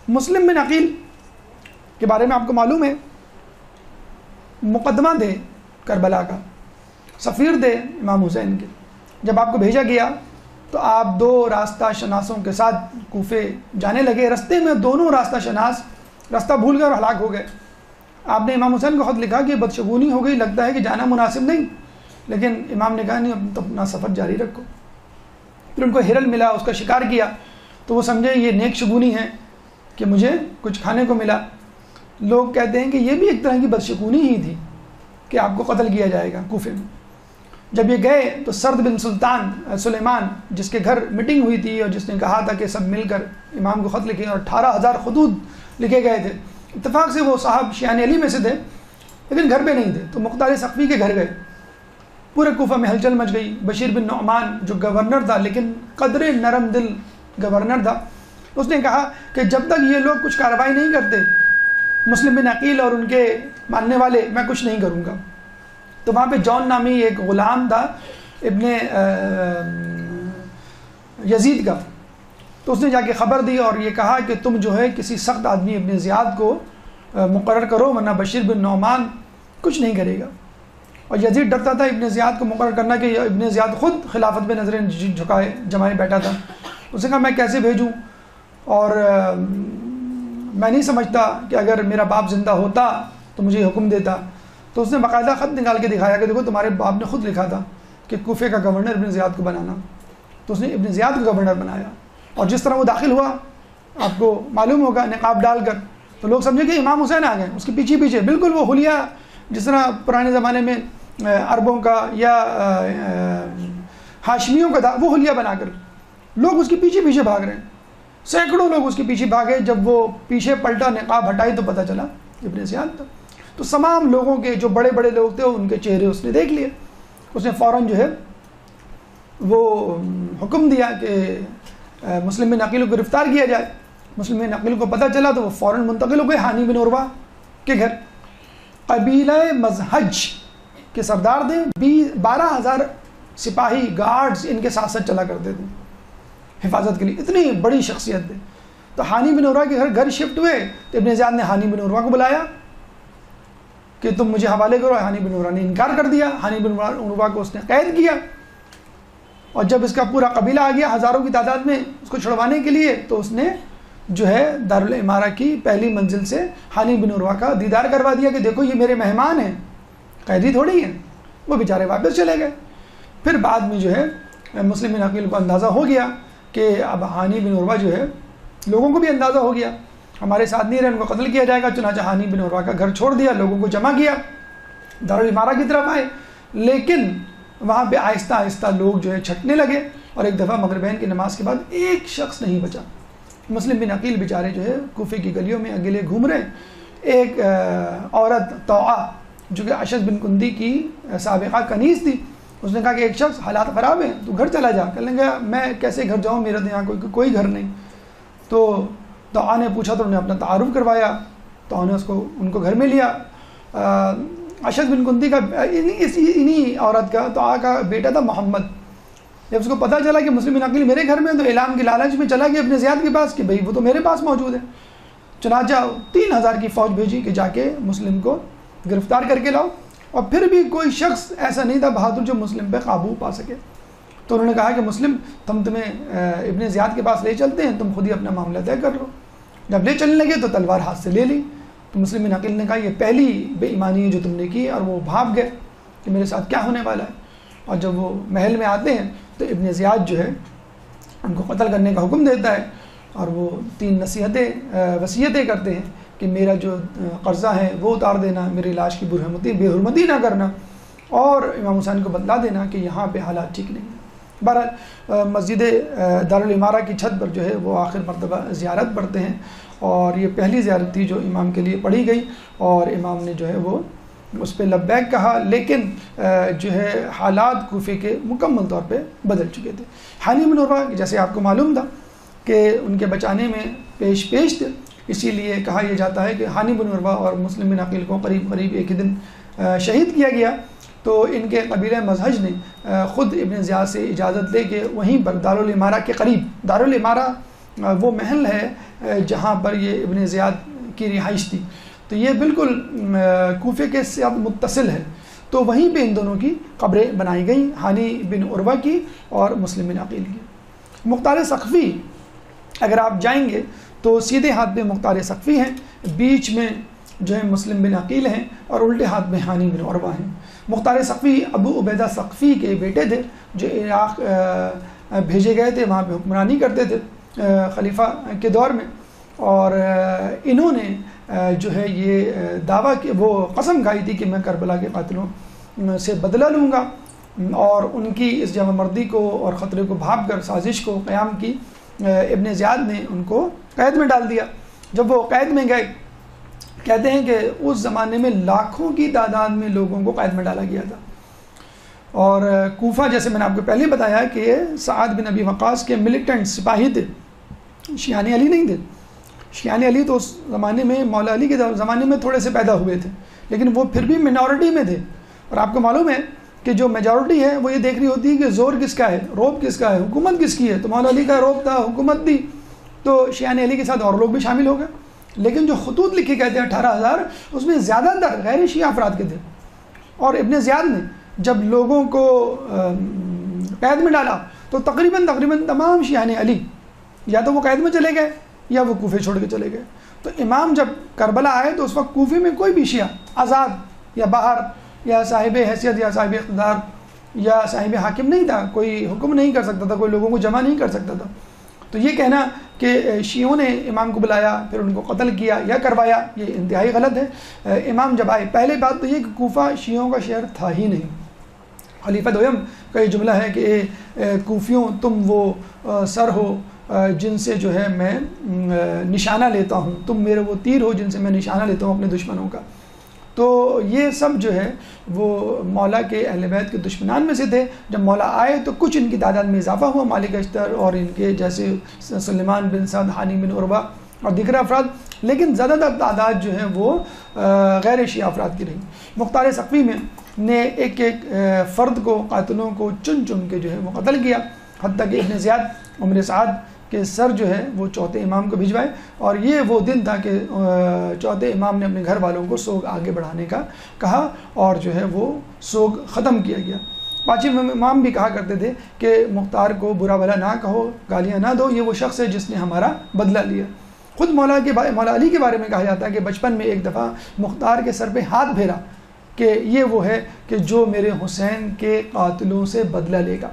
مسلم بن عقیل کے بارے میں آپ کو معلوم ہے مقدمہ تھے کربلا کا، سفیر تھے امام حسین کے. جب آپ کو بھیجا گیا تو آپ 2 راستہ شناسوں کے ساتھ کوفے جانے لگے. رستے میں دونوں راستہ شناس راستہ بھول گئے اور ہلاک ہو گئے. آپ نے امام حسین کو خط لکھا کہ بدشگونی ہو گئی، لگتا ہے کہ جانا مناسب نہیں، لیکن امام نے کہا نہیں، اب اپنا سفر جاری رکھو. پھر ان کو ہرن ملا، اس کا شکار کیا تو وہ سمجھے یہ نیک شگونی ہے کہ مجھے کچھ کھانے کو ملا. لوگ کہتے ہیں کہ یہ بھی ایک طرح کی بدشگونی ہی تھی کہ آپ کو قتل کیا جائے گا کوفے میں. جب یہ گئے تو سرد بن سلیمان جس کے گھر میٹنگ ہوئی تھی اور جس نے کہا تھا کہ سب مل کر امام کو خط لکھیں، اور 18,000 خطوط لکھے گئے تھے. اتفاق سے وہ صاحب شیعان علی میں سے تھے لیکن گھر پہ نہیں تھے، تو مختار ثقفی کے گھر گئے. پورے کوفہ میں ہلچل مچ گئی. بشیر بن نعمان جو گورنر تھا لیکن قدر نرم دل گورنر تھا، اس نے کہا کہ جب تک یہ لوگ کچھ کارروائی نہیں کرتے مسلم بن عقیل اور ان کے ماننے والے، میں کچھ نہیں کروں گا. تو وہاں پہ جون نامی ایک غلام تھا ابن یزید کا، تو اس نے جا کے خبر دی اور یہ کہا کہ تم جو ہے کسی سخت آدمی ابن زیاد کو مقرر کرو ورنہ بشیر بن نعمان کچھ نہیں کرے گا. اور یزید ڈرتا تھا ابن زیاد کو مقرر کرنا کہ ابن زیاد خود خلافت پہ نظریں جھکائے جمائے بیٹھا تھا. اس نے کہا میں کیسے بھیجوں، اور میں نہیں سمجھتا کہ اگر میرا باپ زندہ ہوتا تو مجھے حکم دیتا. تو اس نے باقاعدہ خط نکال کے دکھایا کہ دیکھو تمہارے باپ نے خود لکھا تھا کہ کوفے کا گورنر ابن زیاد کو بنانا. تو اس نے ابن زیاد کو گورنر بنایا. اور جس طرح وہ داخل ہوا آپ کو معلوم ہوگا نقاب ڈال کر، تو لوگ سمجھے کہ امام حسین آ گئے. اس کے پیچھے پیچھے بالکل وہ حلیہ جس طرح پرانے زمانے میں عربوں کا یا ہاشمیوں کا تھا، وہ حلیہ بنا کر لوگ اس کے پیچھے پیچھے بھاگ رہے ہیں. سینکڑوں لوگ اس کے پیچھے بھاگے. جب وہ پیچھے پلٹا نقاب ہٹائی تو پتہ چلا ابن زیاد تھا. تو تمام لوگوں کے جو بڑے بڑے لوگ تھے ان کے چہرے اس نے دیکھ لیے. اس نے فوراً جو ہے وہ حکم دیا کہ مسلم بن عقیل کو گرفتار کیا جائے. مسلم بن عقیل کو پتہ چلا تو وہ فوراً منتقل ہو گئے ہانی بن عروہ کے گھر. قبیلہ مزہج کے سردار تھے. 12,000 سپاہی گارڈز ان کے ساتھ ساتھ چلا کرتے تھے حفاظت کے لیے. اتنی بڑی شخصیت تھے. تو ہانی بن عروہ کے گھر شفٹ ہوئے تو ابن زیاد نے ہانی بن عروہ کو بلایا کہ تم مجھے حوالے کرو. ہانی بن عروہ نے انکار کر دیا. ہانی بن عروہ کو اس نے قید کیا. اور جب اس کا پورا قبیلہ آ گیا ہزاروں کی تعداد میں اس کو چھڑوانے کے لیے، تو اس نے جو ہے دارالامارہ کی پہلی منزل سے ہانی بن عروہ کا دیدار کروا دیا کہ دیکھو یہ میرے مہمان ہیں، قیدی تھوڑی ہیں. وہ بیچارے واپس چلے گئے. پھر بعد میں جو ہے مسلم بن عقیل کو اندازہ ہو گیا کہ اب ہانی بن عروہ جو ہے، لوگوں کو بھی اندازہ ہو گیا ہمارے ساتھ نہیں رہے، ان کو قتل کیا جائے گا. چنانچہ ہانی بن عروہ کا گھر چھوڑ دیا، لوگوں کو جمع کیا، دارالامارہ کی طرف آئے. لیکن وہاں پہ آہستہ آہستہ لوگ جو ہے چھٹنے لگے. اور ایک دفعہ مغربین کی نماز کے بعد ایک شخص نہیں بچا. مسلم بن عقیل بیچارے جو ہے کوفے کی گلیوں میں اکیلے گھوم رہے. ایک عورت طوعہ جو کہ اشد بن کندی کی سابقہ کنیز تھی، اس نے کہا کہ ایک شخص حالات خراب ہیں تو گھر چلا جا. کہنے لگا میں کیسے گھر جاؤں، میرے یہاں کوئی گھر نہیں. تو طوعہ نے پوچھا تو انہوں نے اپنا تعارف کروایا. طوعہ نے ان کو گھر میں لیا. اشد بن کندی کا انہی عورت کا طوعہ کا بیٹا تھا محمد. جب اس کو پتہ چلا کہ مسلم بن عقیل میرے گھر میں، تو اعلام کی لالچ میں چلا گیا ابن زیاد کے پاس کہ بھئی وہ تو میرے پاس موجود ہے. چنانچہ 3,000 کی فوج بھیجی کہ جا کے مسلم کو گرفتار کر کے لاؤ. اور پھر بھی کوئی شخص ایسا نہیں تھا بہادر جو مسلم پہ قابو پا سکے. تو انہوں نے کہا کہ مسلم تمہیں ابن زیاد کے پاس لے چلتے ہیں، تم خود ہی اپنا معاملہ طے کر لو. جب لے چلنے لگے تو تلوار ہاتھ سے لے لی. تو مسلم بن عقیل نے کہا یہ پہلی بے ایمانی ہے جو تم نے کی، اور وہ بھاگ گئے کہ میرے ساتھ کیا ہونے والا ہے. اور جب وہ محل میں آتے ہیں تو ابن زیاد جو ہے ان کو قتل کرنے کا حکم دیتا ہے، اور وہ 3 وصیتیں کرتے ہیں کہ میرا جو قرضہ ہے وہ اتار دینا، میری لاش کی بے حرمتی نہ کرنا، اور امام حسین کو بتلا دینا کہ یہاں پہ حالات ٹھیک نہیں ہیں۔ بہرحال مسجد دارالامارہ کی چھت پر جو ہے وہ آخر مرتبہ زیارت پڑھتے ہیں، اور یہ پہلی زیارت تھی جو امام کے لیے پڑھی گئی، اور امام نے جو ہے وہ اس پہ لبیک کہا، لیکن جو ہے حالات کوفے کے مکمل طور پہ بدل چکے تھے۔ ہانی بن عروہ جیسے آپ کو معلوم تھا کہ ان کے بچانے میں پیش تھے، اسی لیے کہا یہ جاتا ہے کہ ہانی بن عروہ اور مسلم بن عقیل کو قریب ایک ہی دن شہید کیا گیا۔ تو ان کے قبیلہ مزہج نے خود ابن زیاد سے اجازت لے کے وہیں پر دارالامارہ کے قریب، دارالامارہ وہ محل ہے جہاں پر یہ ابن زیاد کی رہائش تھی، تو یہ بالکل کوفے کے ساتھ متصل ہے، تو وہیں پہ ان دونوں کی قبریں بنائی گئیں، ہانی بن عروہ کی اور مسلم بن عقیل کی۔ مختار ثقفی اگر آپ جائیں گے تو سیدھے ہاتھ پہ مختار ثقفی ہیں، بیچ میں جو ہے مسلم بن عقیل ہیں، اور الٹے ہاتھ میں ہانی بن عروہ ہیں۔ مختار ثقفی ابو عبیدہ ثقفی کے بیٹے تھے جو عراق بھیجے گئے تھے، وہاں پہ حکمرانی کرتے تھے خلیفہ کے دور میں، اور انہوں نے جو ہے یہ دعویٰ کہ وہ قسم کھائی تھی کہ میں کربلا کے قاتلوں سے بدلہ لوں گا، اور ان کی اس جمع مردی کو اور خطرے کو بھانپ کر سازش کو قیام کی۔ ابن زیاد نے ان کو قید میں ڈال دیا۔ جب وہ قید میں گئے، کہتے ہیں کہ اس زمانے میں لاکھوں کی تعداد میں لوگوں کو قید میں ڈالا گیا تھا، اور کوفہ جیسے میں نے آپ کو پہلے بتایا کہ سعد بن ابی وقاص کے ملیٹنٹ سپاہی تھے، شیعان علی نہیں تھے۔ شیعان علی تو اس زمانے میں مولا علی کے زمانے میں تھوڑے سے پیدا ہوئے تھے، لیکن وہ پھر بھی منورٹی میں تھے، اور آپ کو معلوم ہے کہ جو میجورٹی ہے وہ یہ دیکھ رہی ہوتی ہے کہ زور کس کا ہے، روب کس کا ہے، حکومت کس کی ہے۔ تو مولا علی کا روب تھا، حکومت تھی، تو شیعان علی کے ساتھ اور لوگ بھی شامل ہو گئے، لیکن جو خطوط لکھے گئے تھے 18,000 اس میں زیادہ تر غیر شیعہ افراد کے تھے۔ اور ابن زیاد نے جب لوگوں کو قید میں ڈالا تو تقریباً تمام شیعان علی یا تو وہ قید میں چلے گئے یا وہ کوفے چھوڑ کے چلے گئے۔ تو امام جب کربلا آئے تو اس وقت کوفے میں کوئی بھی شیعہ آزاد یا باہر یا صاحب حیثیت یا صاحب اقتدار یا صاحب حاکم نہیں تھا، کوئی حکم نہیں کر سکتا تھا، کوئی لوگوں کو جمع نہیں کر سکتا تھا۔ تو یہ کہنا کہ شیعوں نے امام کو بلایا پھر ان کو قتل کیا یا کروایا، یہ انتہائی غلط ہے۔ امام جب آئے، پہلے بات تو یہ کہ کوفہ شیعوں کا شہر تھا ہی نہیں۔ خلیفہ دویم کا یہ جملہ ہے کہ کوفیوں تم وہ سر ہو جن سے جو ہے میں نشانہ لیتا ہوں، تم میرے وہ تیر ہو جن سے میں نشانہ لیتا ہوں اپنے دشمنوں کا۔ تو یہ سب جو ہے وہ مولا کے اہل بیت کے دشمنان میں سے تھے۔ جب مولا آئے تو کچھ ان کی تعداد میں اضافہ ہوا، مالک اشتر اور ان کے جیسے سلیمان بن سعد، ہانی بن عروہ اور دیگر افراد، لیکن زیادہ تر تعداد جو ہے وہ غیر شیعہ افراد کی رہی۔ مختار ثقفی میں نے ایک فرد کو، قاتلوں کو چن چن کے جو ہے وہ قتل کیا، حتیٰ کہ ابن زیاد عمر سعد کے سر جو ہے وہ چوتھے امام کو بھجوائے، اور یہ وہ دن تھا کہ چوتھے امام نے اپنے گھر والوں کو سوگ آگے بڑھانے کا کہا، اور جو ہے وہ سوگ ختم کیا گیا۔ پانچویں امام بھی کہا کرتے تھے کہ مختار کو برا بھلا نہ کہو، گالیاں نہ دو، یہ وہ شخص ہے جس نے ہمارا بدلہ لیا۔ خود مولا علی کے بارے میں کہا جاتا ہے کہ بچپن میں ایک دفعہ مختار کے سر پہ ہاتھ پھیرا کہ یہ وہ ہے کہ جو میرے حسین کے قاتلوں سے بدلہ لے گا۔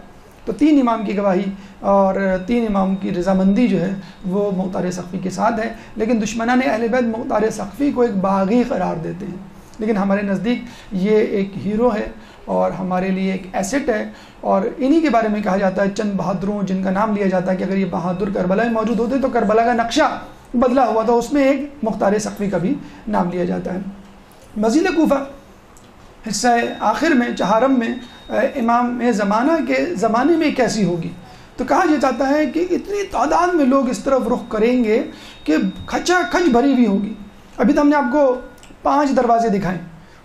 تو 3 امام کی گواہی اور 3 امام کی رضامندی جو ہے وہ مختار ثقفی کے ساتھ ہے، لیکن دشمنان اہل بیت مختار ثقفی کو ایک باغی قرار دیتے ہیں، لیکن ہمارے نزدیک یہ ایک ہیرو ہے اور ہمارے لیے ایک ایسٹ ہے، اور انہی کے بارے میں کہا جاتا ہے چند بہادروں جن کا نام لیا جاتا ہے کہ اگر یہ بہادر کربلا میں موجود ہوتے تو کربلا کا نقشہ بدلا ہوا تھا، اس میں ایک مختار ثقفی کا بھی نام لیا جاتا ہے۔ مزید کوفہ حصہ آخر میں چہارم میں امام زمانہ کے زمانے میں کیسی ہوگی، تو کہا یہ جاتا ہے کہ اتنی تعداد میں لوگ اس طرف رخ کریں گے کہ کھچا کھچ بھری ہوئی ہوگی۔ ابھی تو ہم نے آپ کو 5 دروازے دکھائیں،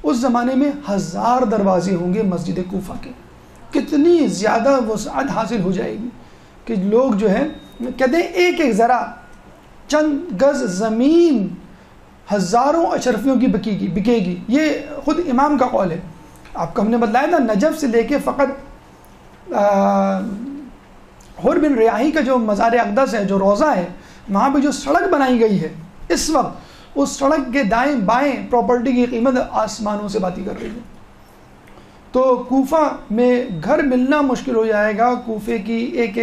اس زمانے میں 1000 دروازے ہوں گے مسجد کوفہ کے۔ کتنی زیادہ وسعت حاصل ہو جائے گی کہ لوگ جو ہے کہتے ہیں ایک ذرا چند گز زمین ہزاروں اشرفیوں کی بکے گی، یہ خود امام کا قول ہے۔ آپ کو ہم نے بتلایا تھا نجف سے لے کے فقط حور بن ریاحی کا جو مزار اقدس ہے، جو روضہ ہے، وہاں پہ جو سڑک بنائی گئی ہے اس وقت، اس سڑک کے دائیں بائیں پراپرٹی کی قیمت آسمانوں سے باتی کر رہی ہے۔ تو کوفہ میں گھر ملنا مشکل ہو جائے گا، کوفے کی ایک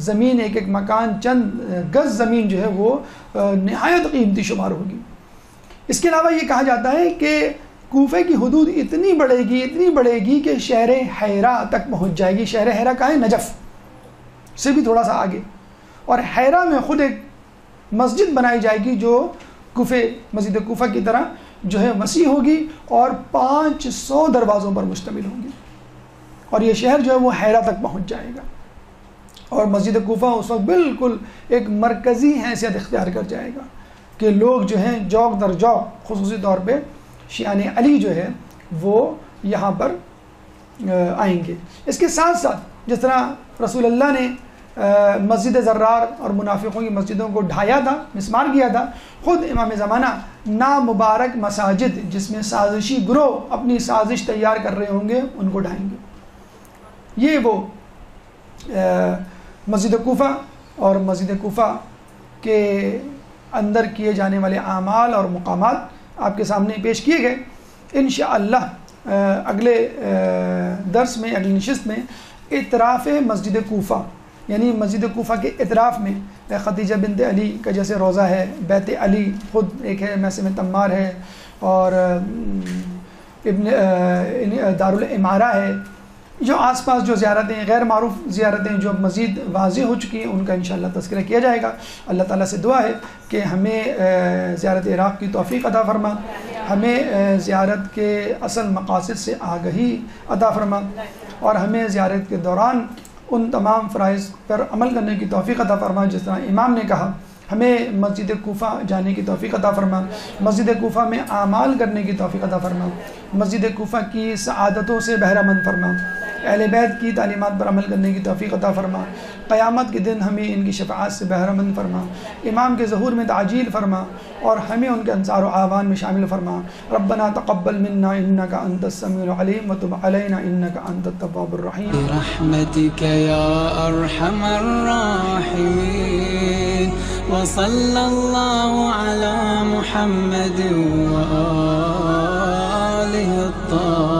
زمین ایک ایک مکان چند گز زمین جو ہے وہ نہایت قیمتی شمار ہوگی۔ اس کے علاوہ یہ کہا جاتا ہے کہ کوفے کی حدود اتنی بڑھے گی کہ شہر حیرہ تک پہنچ جائے گی۔ شہر حیرہ کہاں ہے؟ نجف سے بھی تھوڑا سا آگے، اور حیرہ میں خود ایک مسجد بنائی جائے گی جو مسجد کوفہ کی طرح جو ہے وسیع ہوگی اور 500 دروازوں پر مشتمل ہوگی، اور یہ شہر جو ہے وہ حیرہ تک پہنچ جائے گا، اور مسجد کوفہ اس وقت بالکل ایک مرکزی حیثیت اختیار کر جائے گا کہ لوگ جو ہیں جوق در جوق، خصوصی طور پہ شیعان علی جو ہے وہ یہاں پر آئیں گے۔ اس کے ساتھ ساتھ جس طرح رسول اللہ نے مسجد زرار اور منافقوں کی مسجدوں کو ڈھایا تھا، مسمار کیا تھا، خود امام زمانہ نامبارک مساجد جس میں سازشی گروہ اپنی سازش تیار کر رہے ہوں گے ان کو ڈھائیں گے۔ یہ وہ مسجد کوفہ اور مسجد کوفہ کے اندر کیے جانے والے اعمال اور مقامات آپ کے سامنے پیش کیے گئے۔ انشاءاللہ اگلے درس میں، اگلی نشست میں اطراف مسجد کوفہ، یعنی مسجد کوفہ کے اطراف میں خدیجہ بنت علی کا جیسے روضہ ہے، بیت علی خود ایک ہے، میثم تمار ہے، اور دارالعمارہ ہے، جو آس پاس جو زیارتیں، غیر معروف زیارتیں جو مزید واضح ہو چکی ہیں، ان کا انشاءاللہ تذکرہ کیا جائے گا۔ اللہ تعالیٰ سے دعا ہے کہ ہمیں زیارت عراق کی توفیق عطا فرما، ہمیں زیارت کے اصل مقاصد سے آگہی عطا فرما، اور ہمیں زیارت کے دوران ان تمام فرائض پر عمل کرنے کی توفیق عطا فرما جس طرح امام نے کہا۔ ہمیں مسجد کوفہ جانے کی توفیق عطا فرما، مسجد کوفہ میں اعمال کرنے کی توفیق عطا فرما، مسجد کوفہ کی سعادتوں سے بہرہ مند فرما، اہل بیت کی تعلیمات پر عمل کرنے کی توفیق عطا فرما، قیامت کے دن ہمیں ان کی شفاعت سے بہرہ مند فرما، امام کے ظہور میں تعجیل فرما، اور ہمیں ان کے انصار و اعوان میں شامل فرما۔ ربنا تقبل منا انک انت السمیع العلیم وتب علینا انک انت التواب الرحیم برحمتک یا ارحم الراحمین وصلی اللہ علی محمد وآلہ الطاہرین۔